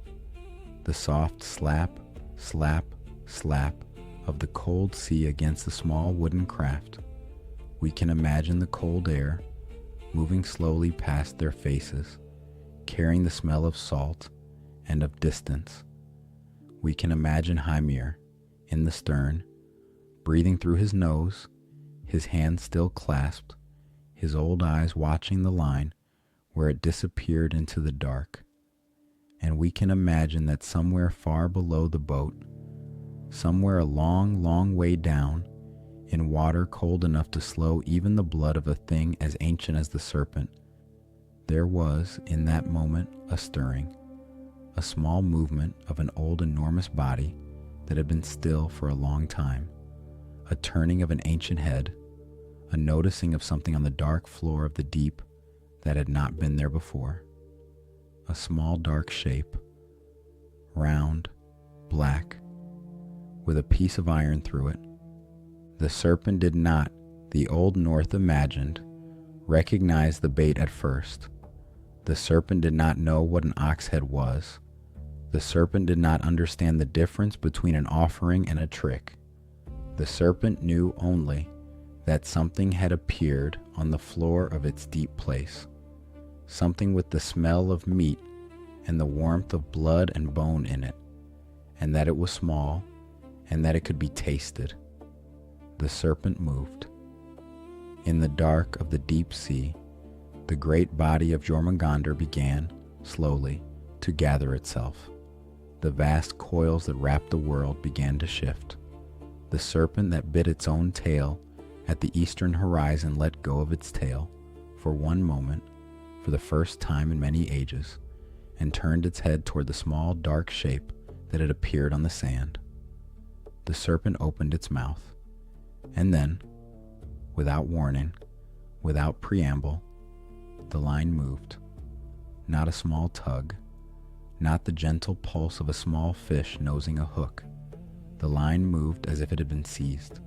the soft slap, slap, slap of the cold sea against the small wooden craft. We can imagine the cold air moving slowly past their faces, carrying the smell of salt and of distance. We can imagine Hymir in the stern, breathing through his nose, his hands still clasped, his old eyes watching the line where it disappeared into the dark. And we can imagine that somewhere far below the boat, somewhere a long, long way down, in water cold enough to slow even the blood of a thing as ancient as the serpent, there was, in that moment, a stirring, a small movement of an old enormous body that had been still for a long time, a turning of an ancient head, a noticing of something on the dark floor of the deep that had not been there before. A small dark shape, round, black, with a piece of iron through it. The serpent did not, the Old North imagined, recognize the bait at first. The serpent did not know what an ox head was. The serpent did not understand the difference between an offering and a trick. The serpent knew only that something had appeared on the floor of its deep place, something with the smell of meat and the warmth of blood and bone in it, and that it was small, and that it could be tasted. The serpent moved. In the dark of the deep sea, the great body of Jormungandr began, slowly, to gather itself. The vast coils that wrapped the world began to shift. The serpent that bit its own tail at the eastern horizon let go of its tail, for one moment, for the first time in many ages, and turned its head toward the small dark shape that had appeared on the sand. The serpent opened its mouth. And then, without warning, without preamble, the line moved. Not a small tug, not the gentle pulse of a small fish nosing a hook. The line moved as if it had been seized,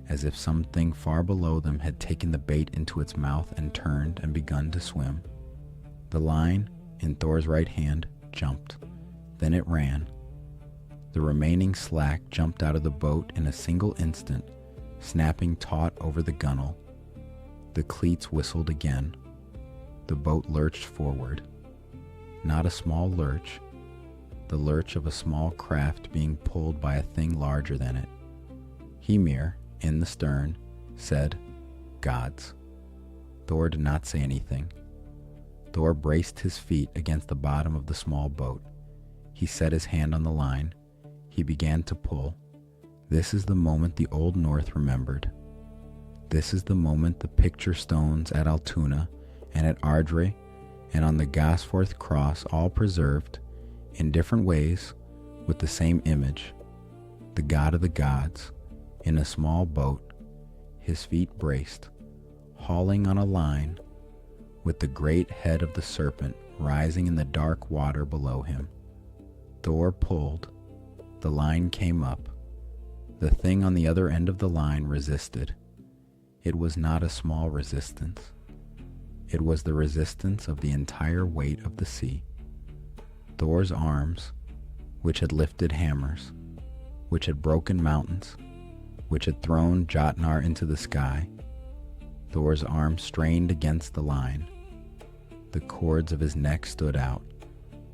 as if something far below them had taken the bait into its mouth and turned and begun to swim. The line, in Thor's right hand, jumped. Then it ran. The remaining slack jumped out of the boat in a single instant, snapping taut over the gunwale. The cleats whistled again. The boat lurched forward. Not a small lurch, the lurch of a small craft being pulled by a thing larger than it. Hymir, in the stern, said, "Gods." Thor did not say anything. Thor braced his feet against the bottom of the small boat. He set his hand on the line. He began to pull. This is the moment the Old North remembered. This is the moment the picture stones at Altuna and at Ardre and on the Gosforth cross all preserved in different ways with the same image, the god of the gods, in a small boat, his feet braced, hauling on a line, with the great head of the serpent rising in the dark water below him. Thor pulled, the line came up. The thing on the other end of the line resisted. It was not a small resistance. It was the resistance of the entire weight of the sea. Thor's arms, which had lifted hammers, which had broken mountains, which had thrown Jotnar into the sky, Thor's arms strained against the line. The cords of his neck stood out.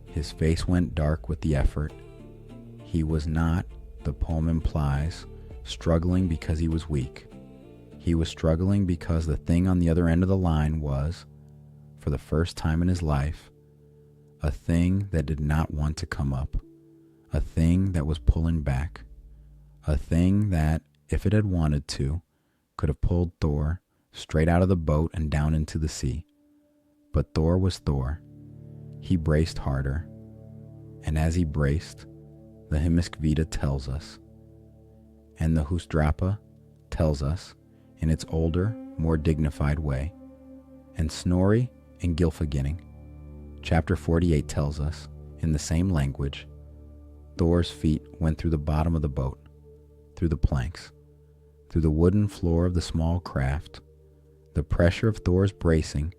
His face went dark with the effort. He was not, the poem implies, struggling because he was weak. He was struggling because the thing on the other end of the line was, for the first time in his life, a thing that did not want to come up, a thing that was pulling back, a thing that, if it had wanted to, could have pulled Thor straight out of the boat and down into the sea. But Thor was Thor. He braced harder, and as he braced, the Hymiskvida tells us, and the Husdrapa tells us in its older, more dignified way, and Snorri in Gylfaginning, chapter 48 tells us, in the same language, Thor's feet went through the bottom of the boat, through the planks, through the wooden floor of the small craft. The pressure of Thor's bracing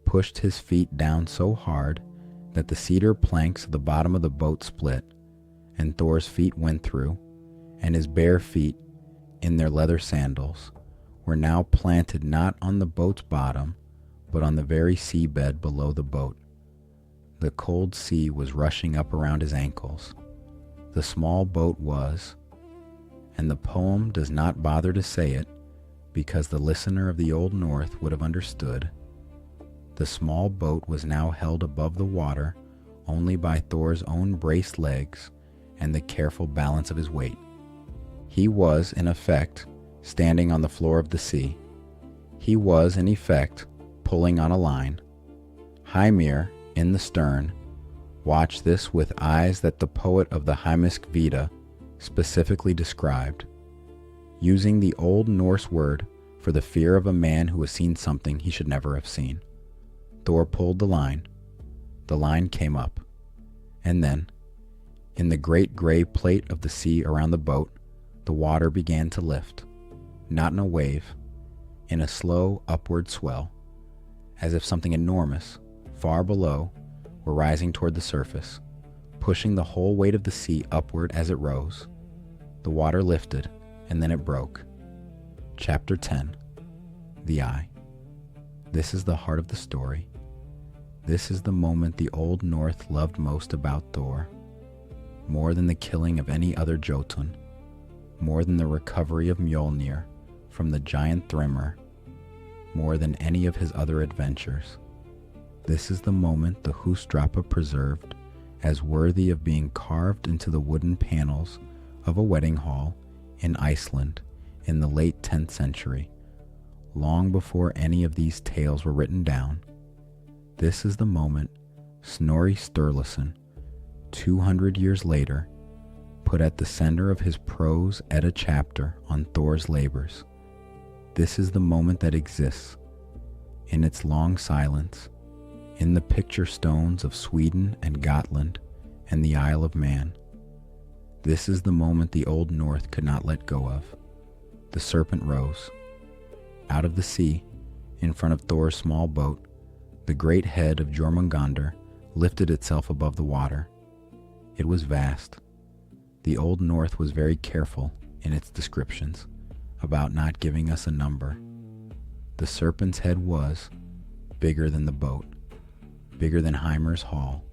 pushed his feet down so hard that the cedar planks of the bottom of the boat split, and Thor's feet went through, and his bare feet, in their leather sandals, were now planted not on the boat's bottom, but on the very seabed below the boat. The cold sea was rushing up around his ankles. The small boat was, and the poem does not bother to say it, because the listener of the Old North would have understood. The small boat was now held above the water only by Thor's own braced legs and the careful balance of his weight. He was, in effect, standing on the floor of the sea. He was, in effect, pulling on a line. Hymir, in the stern, watched this with eyes that the poet of the Hymiskvida specifically described, using the Old Norse word for the fear of a man who has seen something he should never have seen. Thor pulled the line. The line came up. And then, in the great gray plate of the sea around the boat, the water began to lift, not in a wave, in a slow upward swell, as if something enormous, far below, were rising toward the surface, pushing the whole weight of the sea upward as it rose. The water lifted, and then it broke. Chapter 10. The Eye. This is the heart of the story. This is the moment the Old North loved most about Thor, more than the killing of any other Jotun, more than the recovery of Mjolnir from the giant Thrymr, more than any of his other adventures. This is the moment the Husdrapa preserved as worthy of being carved into the wooden panels of a wedding hall in Iceland in the late 10th century, long before any of these tales were written down. This is the moment Snorri Sturluson, 200 years later, put at the center of his prose Edda chapter on Thor's labors. This is the moment that exists, in its long silence, in the picture stones of Sweden and Gotland and the Isle of Man. This is the moment the Old North could not let go of. The serpent rose. Out of the sea, in front of Thor's small boat, the great head of Jormungandr lifted itself above the water. It was vast. The Old North was very careful in its descriptions about not giving us a number. The serpent's head was bigger than the boat, bigger than Hymir's hall,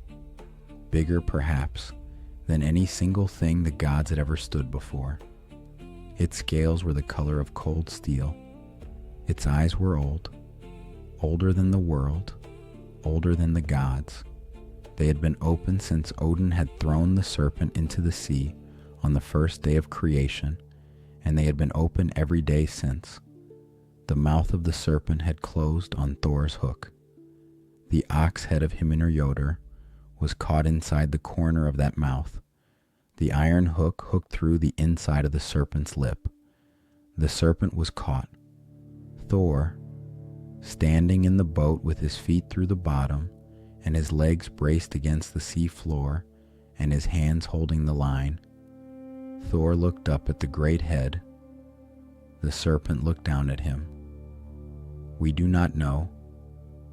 bigger perhaps than any single thing the gods had ever stood before. Its scales were the color of cold steel. Its eyes were old, older than the world, older than the gods. They had been open since Odin had thrown the serpent into the sea on the first day of creation, and they had been open every day since. The mouth of the serpent had closed on Thor's hook. The ox head of Hymir was caught inside the corner of that mouth. The iron hook hooked through the inside of the serpent's lip. The serpent was caught. Thor, standing in the boat with his feet through the bottom and his legs braced against the sea floor and his hands holding the line, Thor looked up at the great head. The serpent looked down at him. "We do not know,"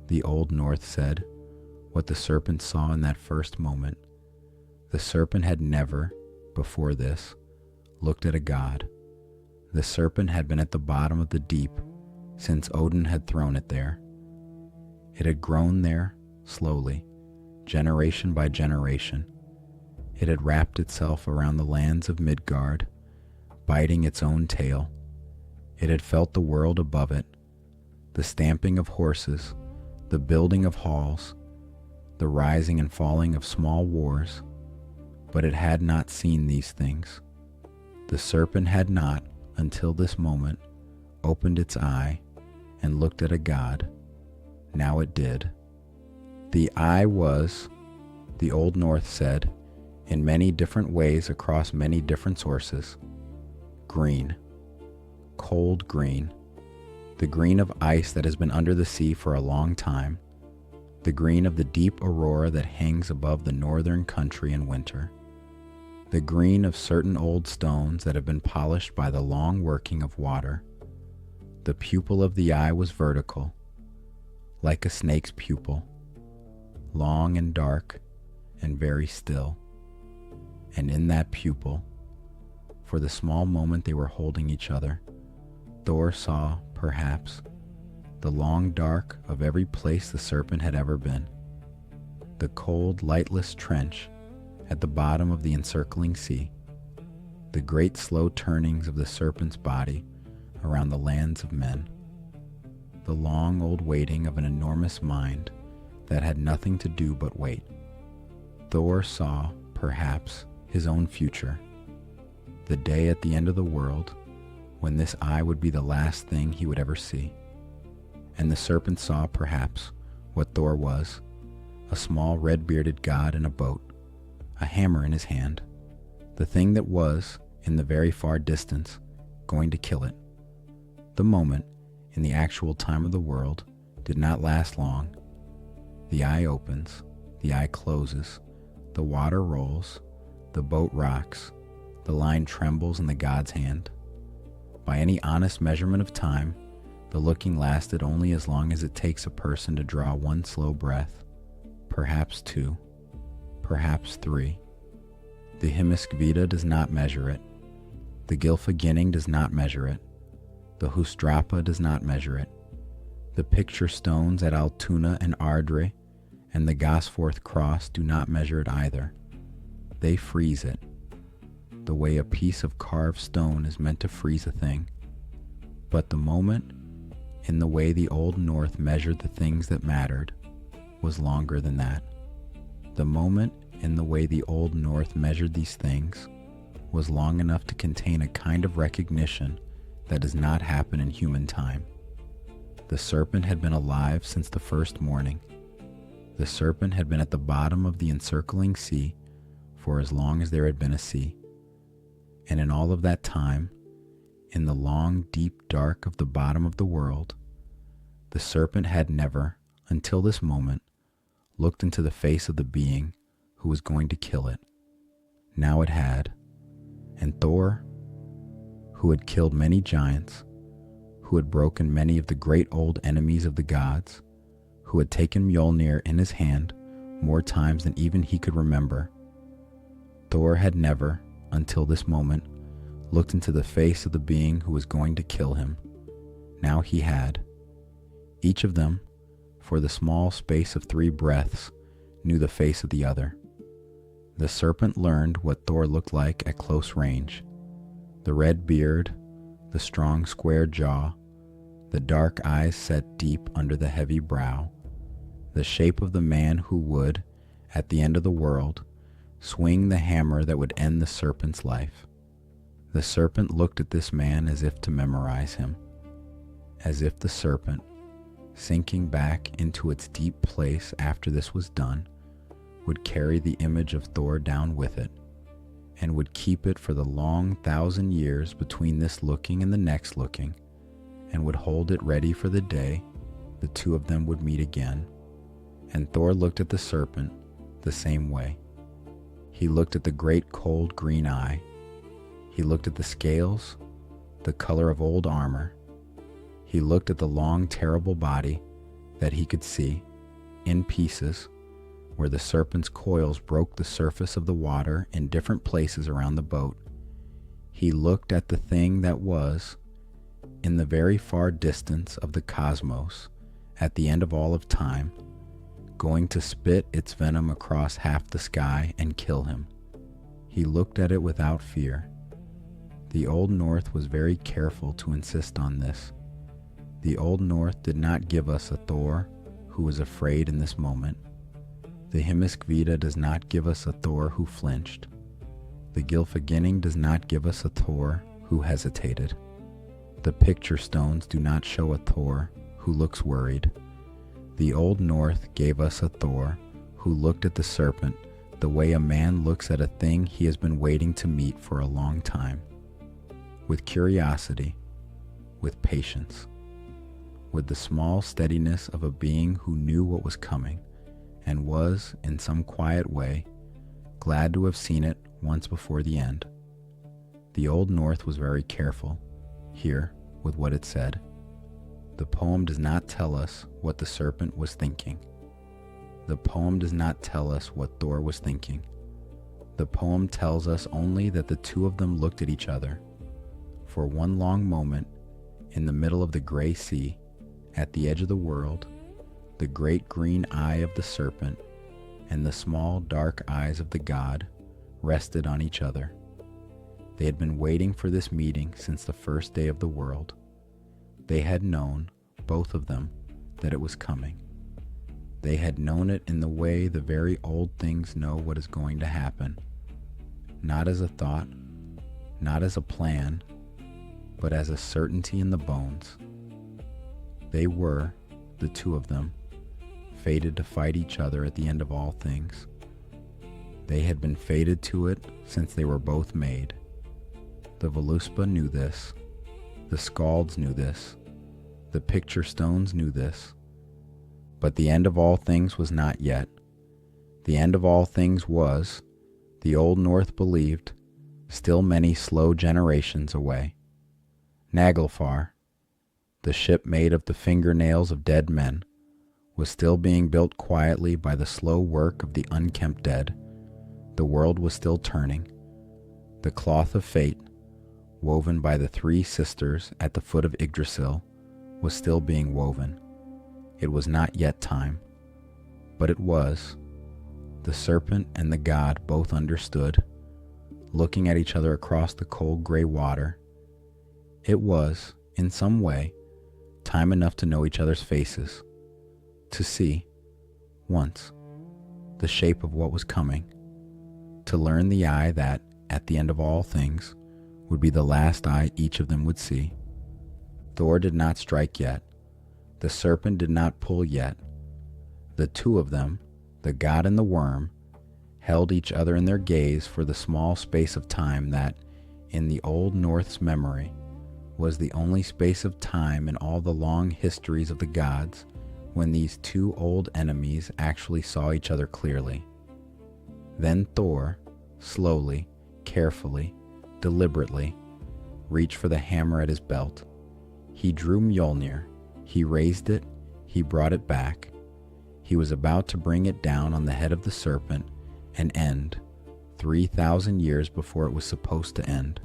the Old North said, what the serpent saw in that first moment. The serpent had never, before this, looked at a god. The serpent had been at the bottom of the deep since Odin had thrown it there. It had grown there slowly, generation by generation. It had wrapped itself around the lands of Midgard, biting its own tail. It had felt the world above it, the stamping of horses, the building of halls, the rising and falling of small wars, but it had not seen these things. The serpent had not, until this moment, opened its eye and looked at a god. Now it did. The eye was, the Old North said, in many different ways across many different sources, green, cold green, the green of ice that has been under the sea for a long time, the green of the deep aurora that hangs above the northern country in winter, the green of certain old stones that have been polished by the long working of water. The pupil of the eye was vertical, like a snake's pupil, long and dark and very still. And in that pupil, for the small moment they were holding each other, Thor saw, perhaps, the long dark of every place the serpent had ever been, the cold, lightless trench at the bottom of the encircling sea, the great slow turnings of the serpent's body around the lands of men, the long old waiting of an enormous mind that had nothing to do but wait. Thor saw, perhaps, his own future, the day at the end of the world when this eye would be the last thing he would ever see. And the serpent saw, perhaps, what Thor was, a small red-bearded god in a boat, a hammer in his hand, the thing that was, in the very far distance, going to kill it. The moment, in the actual time of the world, did not last long. The eye opens, the eye closes, the water rolls, the boat rocks, the line trembles in the god's hand. By any honest measurement of time, the looking lasted only as long as it takes a person to draw one slow breath, perhaps two, perhaps three. The Hymiskvida does not measure it. The Gylfaginning does not measure it. The Húsdrapa does not measure it. The picture stones at Altuna and Ardre and the Gosforth Cross do not measure it either. They freeze it, the way a piece of carved stone is meant to freeze a thing. But the moment, in the way the Old North measured the things that mattered, was longer than that. The moment, in the way the Old North measured these things, was long enough to contain a kind of recognition that does not happen in human time. The serpent had been alive since the first morning. The serpent had been at the bottom of the encircling sea for as long as there had been a sea. And in all of that time, in the long, deep dark of the bottom of the world, the serpent had never, until this moment, looked into the face of the being who was going to kill it. Now it had. And Thor, who had killed many giants, who had broken many of the great old enemies of the gods, who had taken Mjolnir in his hand more times than even he could remember, Thor had never, until this moment, looked into the face of the being who was going to kill him. Now he had. Each of them, for the small space of 3 breaths, knew the face of the other. The serpent learned what Thor looked like at close range. The red beard, the strong square jaw, the dark eyes set deep under the heavy brow, the shape of the man who would, at the end of the world, swing the hammer that would end the serpent's life. The serpent looked at this man as if to memorize him, as if the serpent, sinking back into its deep place after this was done, would carry the image of Thor down with it, and would keep it for the long 1,000 years between this looking and the next looking, and would hold it ready for the day the two of them would meet again. And Thor looked at the serpent the same way. He looked at the great cold green eye. He looked at the scales, the color of old armor. He looked at the long, terrible body that he could see, in pieces, where the serpent's coils broke the surface of the water in different places around the boat. He looked at the thing that was, in the very far distance of the cosmos, at the end of all of time, going to spit its venom across half the sky and kill him. He looked at it without fear. The Old North was very careful to insist on this. The Old North did not give us a Thor who was afraid in this moment. The Hymiskvida does not give us a Thor who flinched. The Gylfaginning does not give us a Thor who hesitated. The picture stones do not show a Thor who looks worried. The Old North gave us a Thor who looked at the serpent the way a man looks at a thing he has been waiting to meet for a long time. With curiosity, with patience, with the small steadiness of a being who knew what was coming and was, in some quiet way, glad to have seen it once before the end. The Old North was very careful here with what it said. The poem does not tell us what the serpent was thinking. The poem does not tell us what Thor was thinking. The poem tells us only that the two of them looked at each other. For one long moment, in the middle of the gray sea, at the edge of the world, the great green eye of the serpent and the small dark eyes of the god rested on each other. They had been waiting for this meeting since the first day of the world. They had known, both of them, that it was coming. They had known it in the way the very old things know what is going to happen, not as a thought, not as a plan, but as a certainty in the bones. They were, the two of them, fated to fight each other at the end of all things. They had been fated to it since they were both made. The Voluspa knew this. The Skalds knew this. The picture stones knew this. But the end of all things was not yet. The end of all things was, the Old North believed, still many slow generations away. Naglfar, the ship made of the fingernails of dead men, was still being built quietly by the slow work of the unkempt dead. The world was still turning. The cloth of fate, woven by the three sisters at the foot of Yggdrasil, was still being woven. It was not yet time, but it was. The serpent and the god both understood, looking at each other across the cold gray water. It was, in some way, time enough to know each other's faces, to see, once, the shape of what was coming, to learn the eye that, at the end of all things, would be the last eye each of them would see. Thor did not strike yet. The serpent did not pull yet. The two of them, the god and the worm, held each other in their gaze for the small space of time that, in the Old North's memory, was the only space of time in all the long histories of the gods when these two old enemies actually saw each other clearly. Then Thor, slowly, carefully, deliberately, reached for the hammer at his belt. He drew Mjolnir. He raised it. He brought it back. He was about to bring it down on the head of the serpent and end, 3,000 years before it was supposed to end,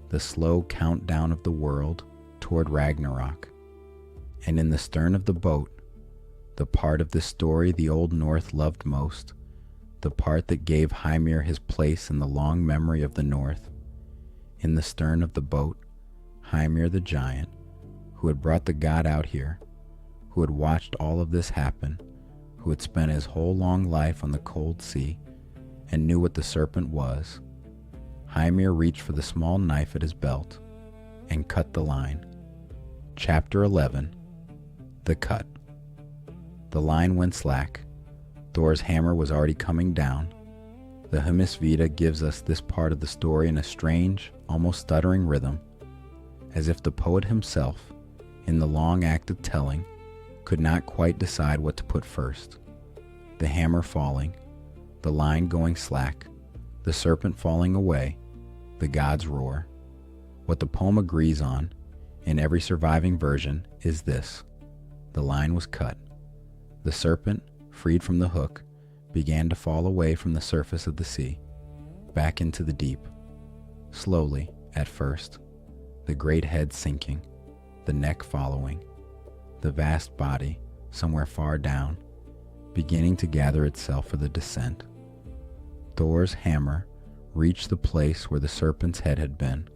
the slow countdown of the world toward Ragnarok. And in the stern of the boat, the part of this story the Old North loved most, the part that gave Hymir his place in the long memory of the North, in the stern of the boat, Hymir the giant, who had brought the god out here, who had watched all of this happen, who had spent his whole long life on the cold sea and knew what the serpent was, Hymir reached for the small knife at his belt and cut the line. Chapter 11. The Cut. The line went slack. Thor's hammer was already coming down. The Hymiskvida gives us this part of the story in a strange, almost stuttering rhythm, as if the poet himself, in the long act of telling, could not quite decide what to put first. The hammer falling, the line going slack, the serpent falling away, the gods roar. What the poem agrees on, in every surviving version, is this: the line was cut. The serpent, freed from the hook, began to fall away from the surface of the sea, back into the deep. Slowly, at first, the great head sinking, the neck following, the vast body, somewhere far down, beginning to gather itself for the descent. Thor's hammer reached the place where the serpent's head had been.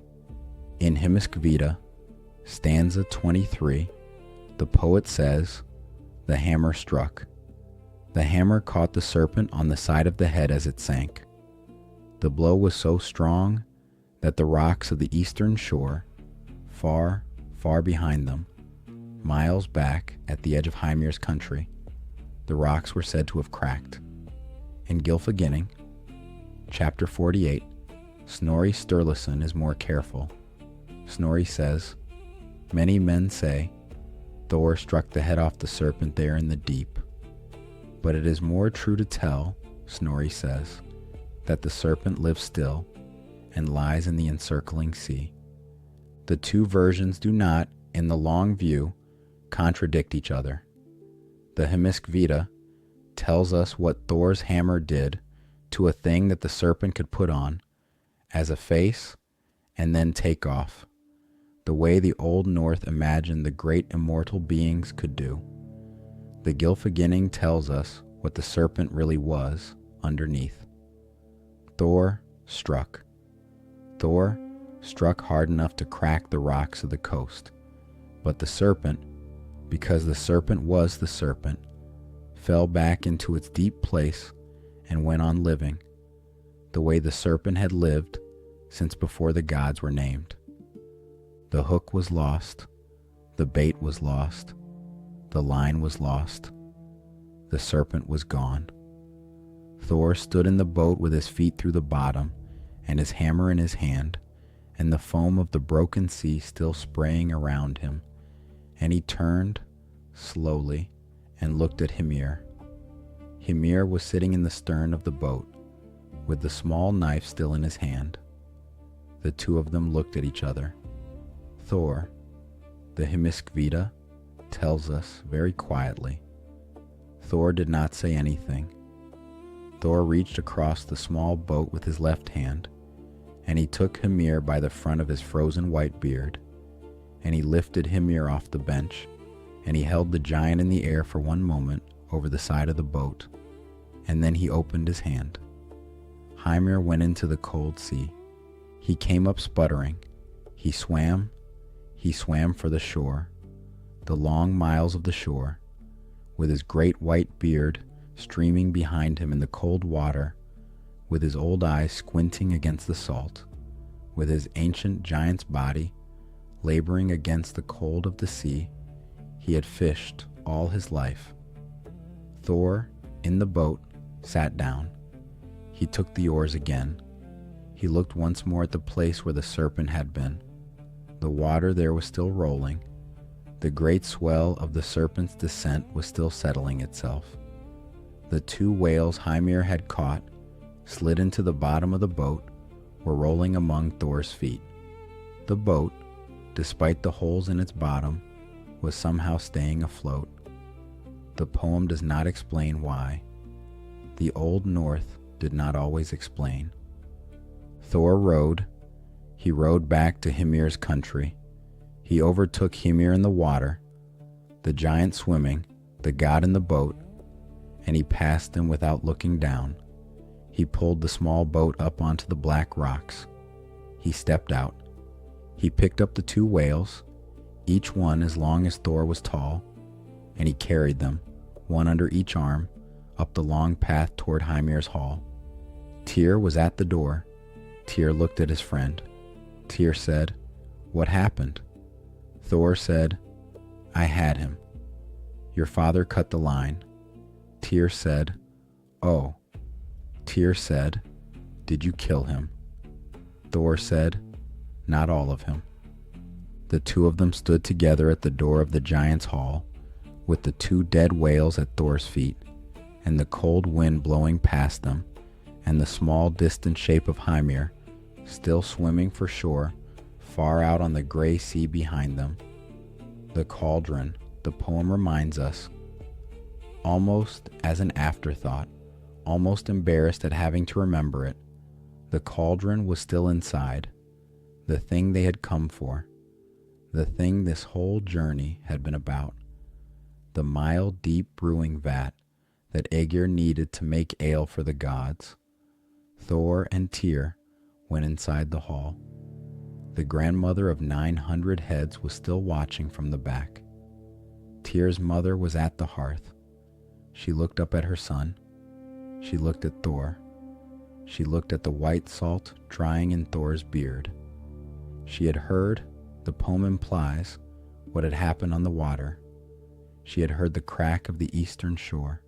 In Hymiskvida, stanza 23, the poet says, "The hammer struck. The hammer caught the serpent on the side of the head as it sank. The blow was so strong that the rocks of the eastern shore, far, far behind them, miles back at the edge of Hymir's country, the rocks were said to have cracked." In Gylfaginning, chapter 48, Snorri Sturluson is more careful. Snorri says, "Many men say Thor struck the head off the serpent there in the deep. But it is more true to tell," Snorri says, "that the serpent lives still and lies in the encircling sea." The two versions do not, in the long view, contradict each other. The Hymiskvida tells us what Thor's hammer did to a thing that the serpent could put on as a face and then take off, the way the Old North imagined the great immortal beings could do. The Gylfaginning tells us what the serpent really was underneath. Thor struck. Thor struck hard enough to crack the rocks of the coast, but the serpent, because the serpent was the serpent, fell back into its deep place and went on living, the way the serpent had lived since before the gods were named. The hook was lost, the bait was lost, the line was lost, the serpent was gone. Thor stood in the boat with his feet through the bottom and his hammer in his hand, and the foam of the broken sea still spraying around him, and he turned slowly and looked at Hymir. Hymir was sitting in the stern of the boat, with the small knife still in his hand. The two of them looked at each other. Thor, the Hymiskvida, tells us very quietly. Thor did not say anything. Thor reached across the small boat with his left hand, and he took Hymir by the front of his frozen white beard, and he lifted Hymir off the bench, and he held the giant in the air for one moment over the side of the boat, and then he opened his hand. Hymir went into the cold sea. He came up sputtering. He swam for the shore, the long miles of the shore, with his great white beard streaming behind him in the cold water, with his old eyes squinting against the salt, with his ancient giant's body laboring against the cold of the sea he had fished all his life. Thor, in the boat, sat down. He took the oars again. He looked once more at the place where the serpent had been. The water there was still rolling. The great swell of the serpent's descent was still settling itself. The two whales Hymir had caught, slid into the bottom of the boat, were rolling among Thor's feet. The boat, despite the holes in its bottom, was somehow staying afloat. The poem does not explain why. The Old North did not always explain. Thor rowed. He rowed back to Hymir's country. He overtook Hymir in the water, the giant swimming, the god in the boat, and he passed him without looking down. He pulled the small boat up onto the black rocks. He stepped out. He picked up the two whales, each one as long as Thor was tall, and he carried them, one under each arm, up the long path toward Hymir's hall. Tyr was at the door. Tyr looked at his friend. Tyr said, "What happened?" Thor said, "I had him. Your father cut the line." Tyr said, "Oh," Tyr said, "did you kill him?" Thor said, "Not all of him." The two of them stood together at the door of the giant's hall, with the two dead whales at Thor's feet, and the cold wind blowing past them, and the small distant shape of Hymir, still swimming for shore, far out on the gray sea behind them. The cauldron, the poem reminds us, almost as an afterthought, almost embarrassed at having to remember it, the cauldron was still inside, the thing they had come for, the thing this whole journey had been about, the mile deep brewing vat that Ægir needed to make ale for the gods. Thor and Tyr went inside the hall. The grandmother of 900 heads was still watching from the back. Tyr's mother was at the hearth. She looked up at her son. She looked at Thor. She looked at the white salt drying in Thor's beard. She had heard, the poem implies, what had happened on the water. She had heard the crack of the eastern shore.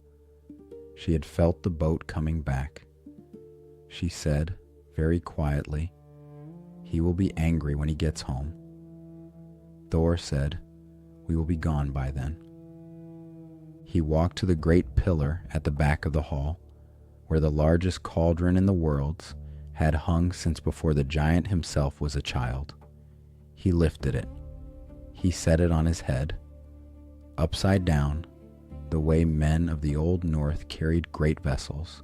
She had felt the boat coming back. She said, very quietly, "He will be angry when he gets home." Thor said, "We will be gone by then." He walked to the great pillar at the back of the hall, where the largest cauldron in the worlds had hung since before the giant himself was a child. He lifted it. He set it on his head, upside down, the way men of the old North carried great vessels,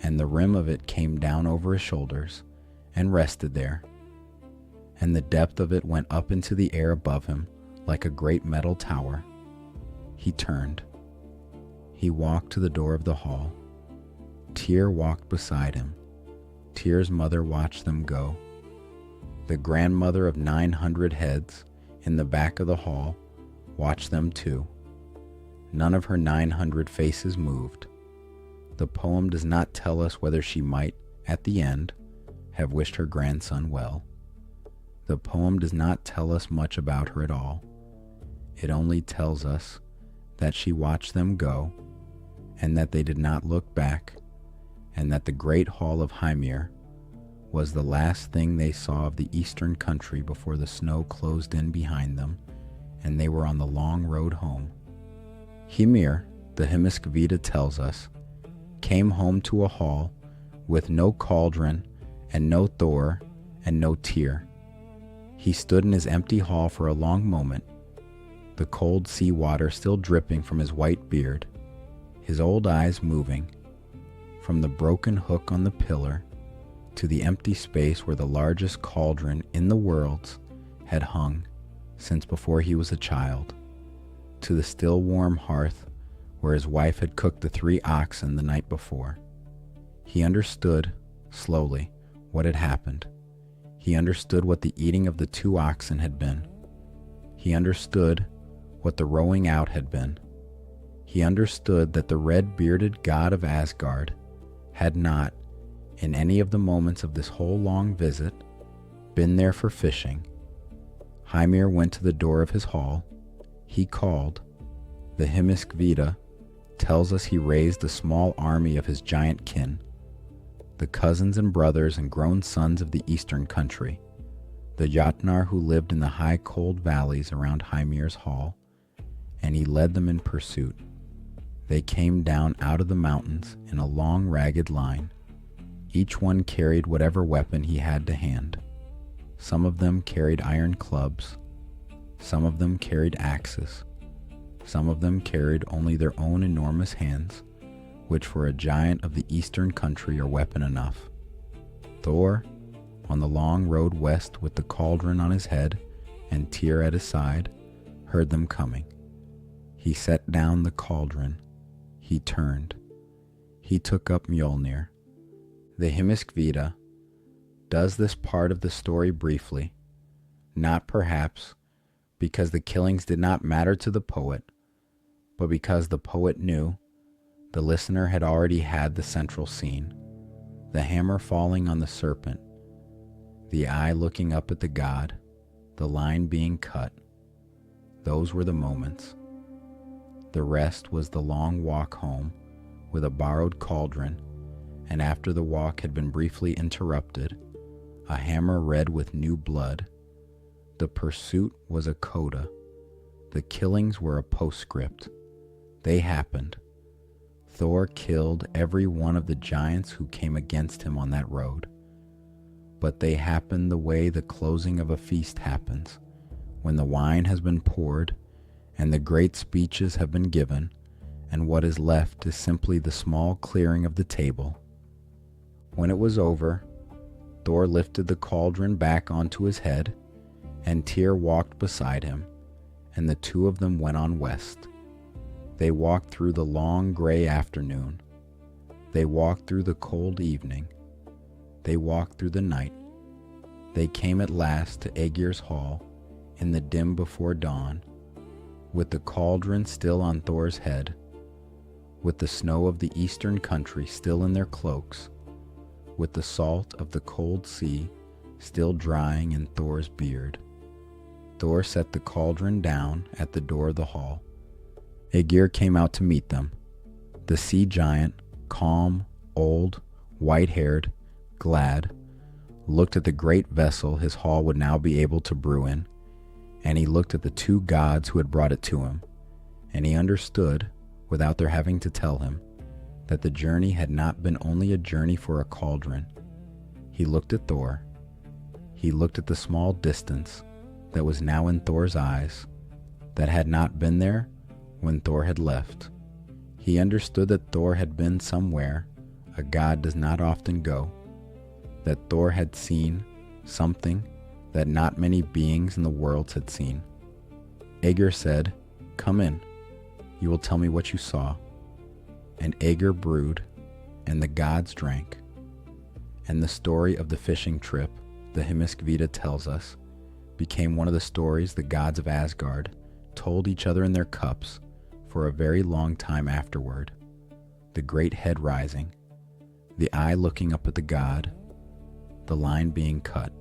and the rim of it came down over his shoulders and rested there, and the depth of it went up into the air above him like a great metal tower. He turned. He walked to the door of the hall. Tyr walked beside him. Tyr's mother watched them go. The grandmother of 900 heads in the back of the hall watched them too. None of her 900 faces moved. The poem does not tell us whether she might, at the end, have wished her grandson well. The poem does not tell us much about her at all. It only tells us that she watched them go, and that they did not look back, and that the great hall of Hymir was the last thing they saw of the eastern country before the snow closed in behind them, and they were on the long road home. Hymir, the Hymiskvida tells us, came home to a hall with no cauldron and no Þórr and no Tyr. He stood in his empty hall for a long moment, the cold sea water still dripping from his white beard, his old eyes moving from the broken hook on the pillar to the empty space where the largest cauldron in the worlds had hung since before he was a child, to the still warm hearth where his wife had cooked the 3 oxen the night before. He understood, slowly, what had happened. He understood what the eating of the 2 oxen had been. He understood what the rowing out had been. He understood that the red-bearded god of Asgard had not, in any of the moments of this whole long visit, been there for fishing. Hymir went to the door of his hall. He called. The Hymiskvida tells us he raised a small army of his giant kin, the cousins and brothers and grown sons of the eastern country, the Jotnar who lived in the high cold valleys around Hymir's hall, and he led them in pursuit. They came down out of the mountains in a long ragged line. Each one carried whatever weapon he had to hand. Some of them carried iron clubs. Some of them carried axes. Some of them carried only their own enormous hands, which for a giant of the eastern country are weapon enough. Thor, on the long road west with the cauldron on his head and Tyr at his side, heard them coming. He set down the cauldron. He turned. He took up Mjolnir. The Hymiskvida does this part of the story briefly, not perhaps because the killings did not matter to the poet, but because the poet knew the listener had already had the central scene, the hammer falling on the serpent, the eye looking up at the god, the line being cut. Those were the moments. The rest was the long walk home with a borrowed cauldron, and after the walk had been briefly interrupted, a hammer red with new blood. The pursuit was a coda. The killings were a postscript. They happened. Thor killed every one of the giants who came against him on that road. But they happened the way the closing of a feast happens, when the wine has been poured and the great speeches have been given, and what is left is simply the small clearing of the table. When it was over, Thor lifted the cauldron back onto his head, and Tyr walked beside him, and the two of them went on west. They walked through the long gray afternoon. They walked through the cold evening. They walked through the night. They came at last to Ægir's hall in the dim before dawn, with the cauldron still on Thor's head, with the snow of the eastern country still in their cloaks, with the salt of the cold sea still drying in Thor's beard. Thor set the cauldron down at the door of the hall. Ægir came out to meet them. The sea giant, calm, old, white-haired, glad, looked at the great vessel his hall would now be able to brew in, and he looked at the two gods who had brought it to him, and he understood, without their having to tell him, that the journey had not been only a journey for a cauldron. He looked at Thor. He looked at the small distance that was now in Thor's eyes, that had not been there when Thor had left. He understood that Thor had been somewhere a god does not often go, that Thor had seen something that not many beings in the world had seen. Ægir said, "Come in. You will tell me what you saw." And Ægir brewed, and the gods drank. And the story of the fishing trip, the Hymiskvida tells us, became one of the stories the gods of Asgard told each other in their cups for a very long time afterward. The great head rising, the eye looking up at the god, the line being cut,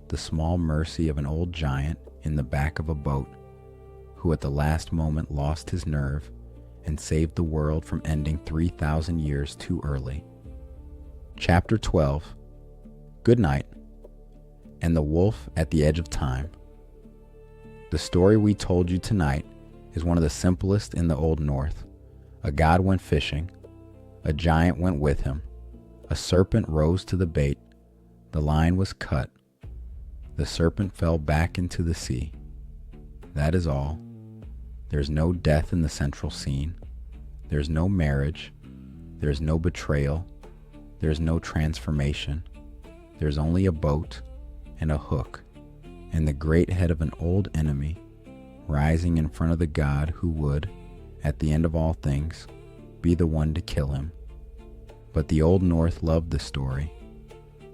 the small mercy of an old giant in the back of a boat who at the last moment lost his nerve and saved the world from ending 3,000 years too early. Chapter 12, Goodnight, and the Wolf at the Edge of Time. The story we told you tonight is one of the simplest in the Old North. A god went fishing. A giant went with him. A serpent rose to the bait. The line was cut. The serpent fell back into the sea. That is all. There's no death in the central scene. There's no marriage. There's no betrayal. There's no transformation. There's only a boat and a hook and the great head of an old enemy rising in front of the god who would, at the end of all things, be the one to kill him. But the Old North loved the story.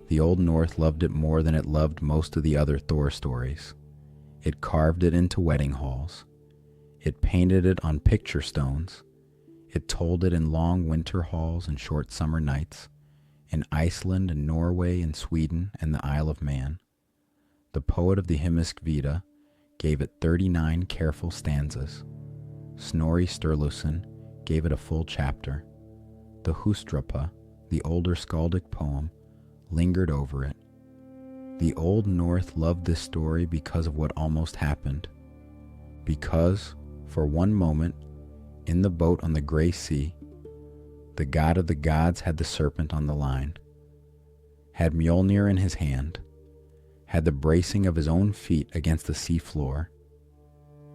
The Old North loved it more than it loved most of the other Thor stories. It carved it into wedding halls. It painted it on picture stones. It told it in long winter halls and short summer nights, in Iceland and Norway and Sweden and the Isle of Man. The poet of the Hymiskvida gave it 39 careful stanzas. Snorri Sturluson gave it a full chapter. The Hustrapa, the older skaldic poem, lingered over it. The Old North loved this story because of what almost happened. Because, for one moment, in the boat on the gray sea, the god of the gods had the serpent on the line, had Mjolnir in his hand, had the bracing of his own feet against the sea floor,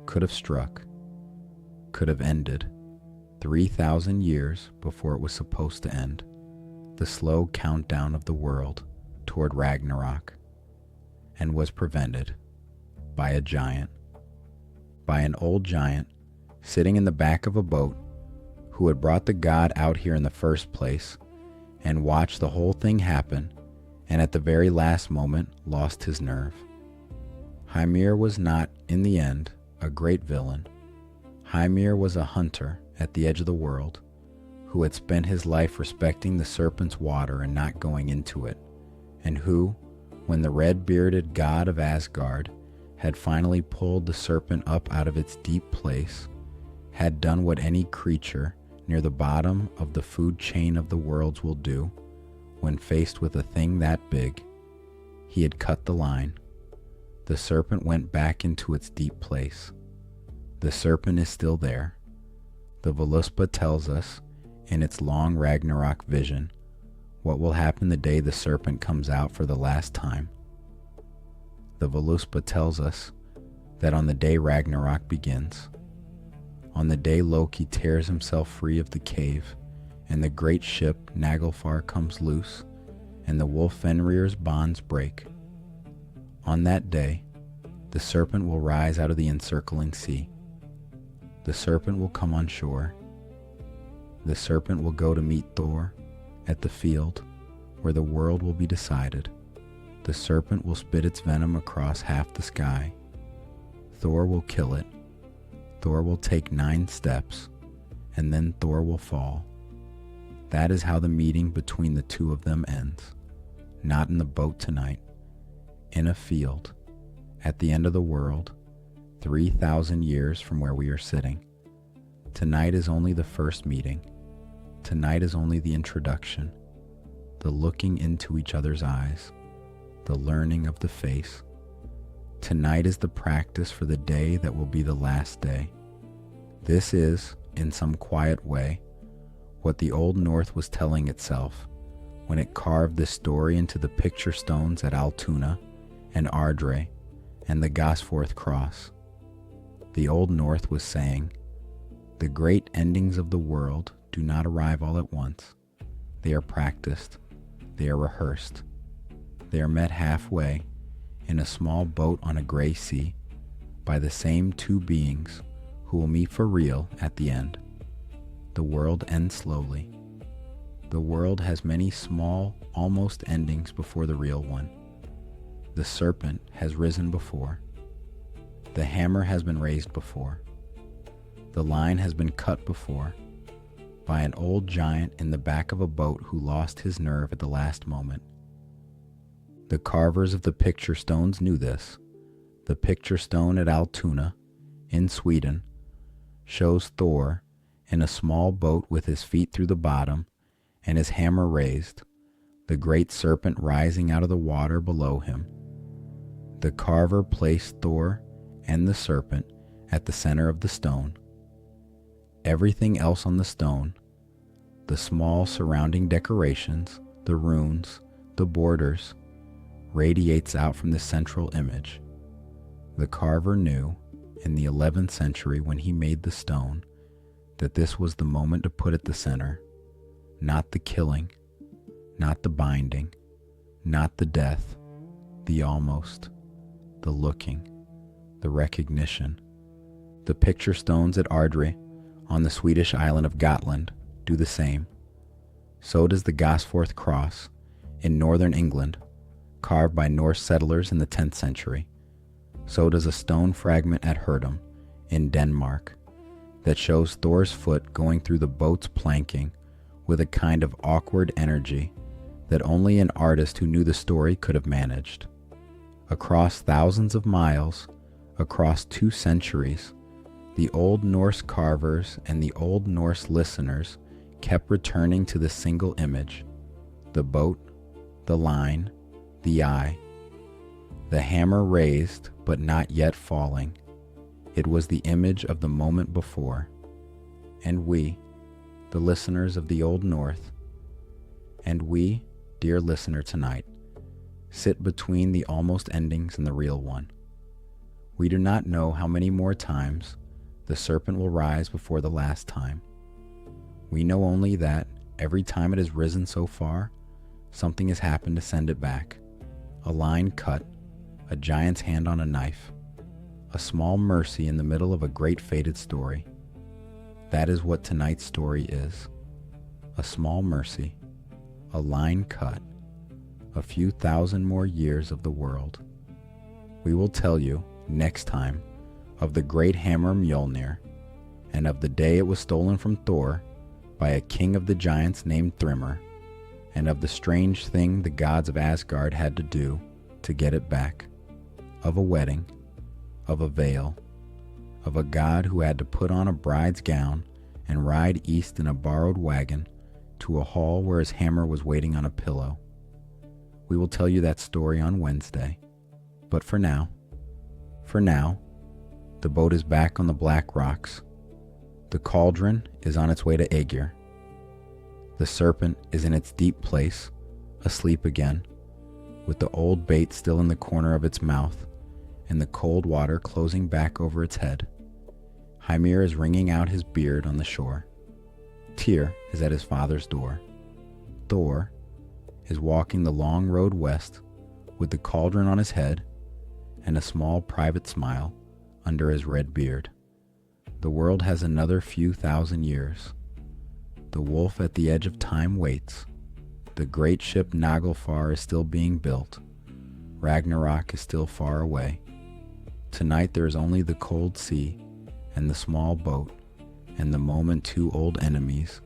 could have struck, could have ended, 3,000 years before it was supposed to end, the slow countdown of the world toward Ragnarok, and was prevented by a giant, by an old giant sitting in the back of a boat who had brought the god out here in the first place and watched the whole thing happen, and at the very last moment lost his nerve. Hymir was not, in the end, a great villain. Hymir was a hunter at the edge of the world who had spent his life respecting the serpent's water and not going into it, and who, when the red-bearded god of Asgard had finally pulled the serpent up out of its deep place, had done what any creature near the bottom of the food chain of the worlds will do when faced with a thing that big. He had cut the line. The serpent went back into its deep place. The serpent is still there. The Völuspá tells us, in its long Ragnarok vision, what will happen the day the serpent comes out for the last time. The Völuspá tells us that on the day Ragnarok begins, on the day Loki tears himself free of the cave, and the great ship Naglfar comes loose, and the wolf Fenrir's bonds break. On that day, the serpent will rise out of the encircling sea. The serpent will come on shore. The serpent will go to meet Thor at the field where the world will be decided. The serpent will spit its venom across half the sky. Thor will kill it. Thor will take 9 steps, and then Thor will fall. That is how the meeting between the two of them ends. Not in the boat tonight. In a field, at the end of the world, 3,000 years from where we are sitting. Tonight is only the first meeting. Tonight is only the introduction, the looking into each other's eyes, the learning of the face. Tonight is the practice for the day that will be the last day. This is, in some quiet way, what the Old North was telling itself when it carved this story into the picture stones at Altuna and Ardre and the Gosforth Cross. The Old North was saying, the great endings of the world do not arrive all at once. They are practiced. They are rehearsed. They are met halfway in a small boat on a gray sea by the same two beings who will meet for real at the end. The world ends slowly. The world has many small, almost endings before the real one. The serpent has risen before. The hammer has been raised before. The line has been cut before by an old giant in the back of a boat who lost his nerve at the last moment. The carvers of the picture stones knew this. The picture stone at Altuna, in Sweden, shows Thor in a small boat with his feet through the bottom and his hammer raised, the great serpent rising out of the water below him. The carver placed Thor and the serpent at the center of the stone. Everything else on the stone, the small surrounding decorations, the runes, the borders, radiates out from the central image. The carver knew, in the 11th century when he made the stone, that this was the moment to put at the center, not the killing, not the binding, not the death, the almost, the looking, the recognition. The picture stones at Ardre, on the Swedish island of Gotland, do the same. So does the Gosforth Cross, in northern England, carved by Norse settlers in the 10th century. So does a stone fragment at Herdum, in Denmark, that shows Thor's foot going through the boat's planking with a kind of awkward energy that only an artist who knew the story could have managed. Across thousands of miles, across 2 centuries, the Old Norse carvers and the Old Norse listeners kept returning to the single image, the boat, the line, the eye, the hammer raised but not yet falling. It was the image of the moment before. And we, the listeners of the Old North, and we, dear listener tonight, sit between the almost endings and the real one. We do not know how many more times the serpent will rise before the last time. We know only that every time it has risen so far, something has happened to send it back. A line cut, a giant's hand on a knife, a small mercy in the middle of a great fated story. That is what tonight's story is. A small mercy, a line cut, a few thousand more years of the world. We will tell you, next time, of the great hammer Mjolnir, and of the day it was stolen from Thor by a king of the giants named Thrymr, and of the strange thing the gods of Asgard had to do to get it back, of a wedding, of a veil, of a god who had to put on a bride's gown and ride east in a borrowed wagon to a hall where his hammer was waiting on a pillow. We will tell you that story on Wednesday. But for now, the boat is back on the black rocks. The cauldron is on its way to Ægir. The serpent is in its deep place, asleep again, with the old bait still in the corner of its mouth and the cold water closing back over its head. Hymir is wringing out his beard on the shore. Týr is at his father's door. Þórr is walking the long road west with the cauldron on his head and a small private smile under his red beard. The world has another few thousand years. The wolf at the edge of time waits. The great ship Naglfar is still being built. Ragnarok is still far away. Tonight there is only the cold sea and the small boat, and the moment two old enemies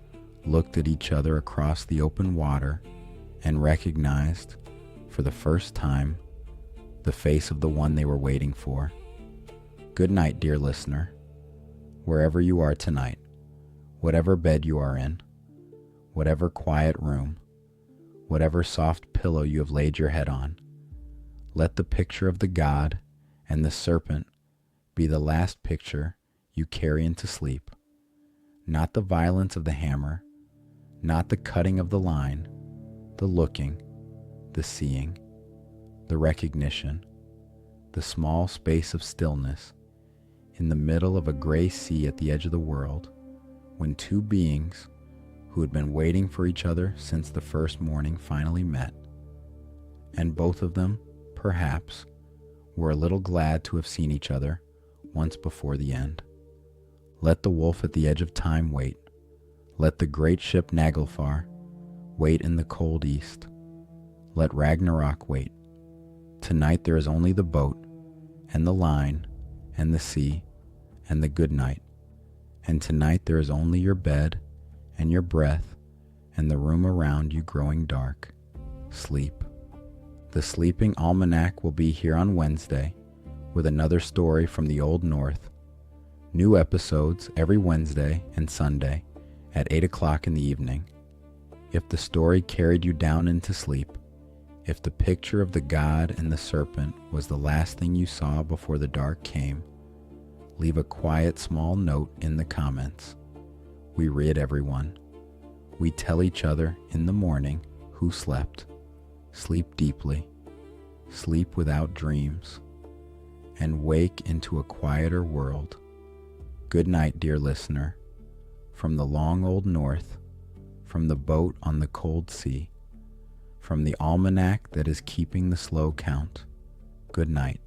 looked at each other across the open water and recognized, for the first time, the face of the one they were waiting for. Good night, dear listener. Wherever you are tonight, whatever bed you are in, whatever quiet room, whatever soft pillow you have laid your head on, let the picture of the god and the serpent be the last picture you carry into sleep. Not the violence of the hammer, not the cutting of the line, the looking, the seeing, the recognition, the small space of stillness in the middle of a gray sea at the edge of the world, when two beings who had been waiting for each other since the first morning finally met, and both of them, perhaps, were a little glad to have seen each other once before the end. Let the wolf at the edge of time wait. Let the great ship Naglfar wait in the cold east. Let Ragnarok wait. Tonight there is only the boat, and the line, and the sea, and the Goodnight. And tonight there is only your bed, and your breath, and the room around you growing dark. Sleep. The Sleeping Almanac will be here on Wednesday with another story from the Old North. New episodes every Wednesday and Sunday at 8 o'clock in the evening. If the story carried you down into sleep, if the picture of the god and the serpent was the last thing you saw before the dark came, leave a quiet small note in the comments. We read everyone. We tell each other in the morning who slept. Sleep deeply. Sleep without dreams. And wake into a quieter world. Good night, dear listener. From the long old north, from the boat on the cold sea, from the almanac that is keeping the slow count. Good night.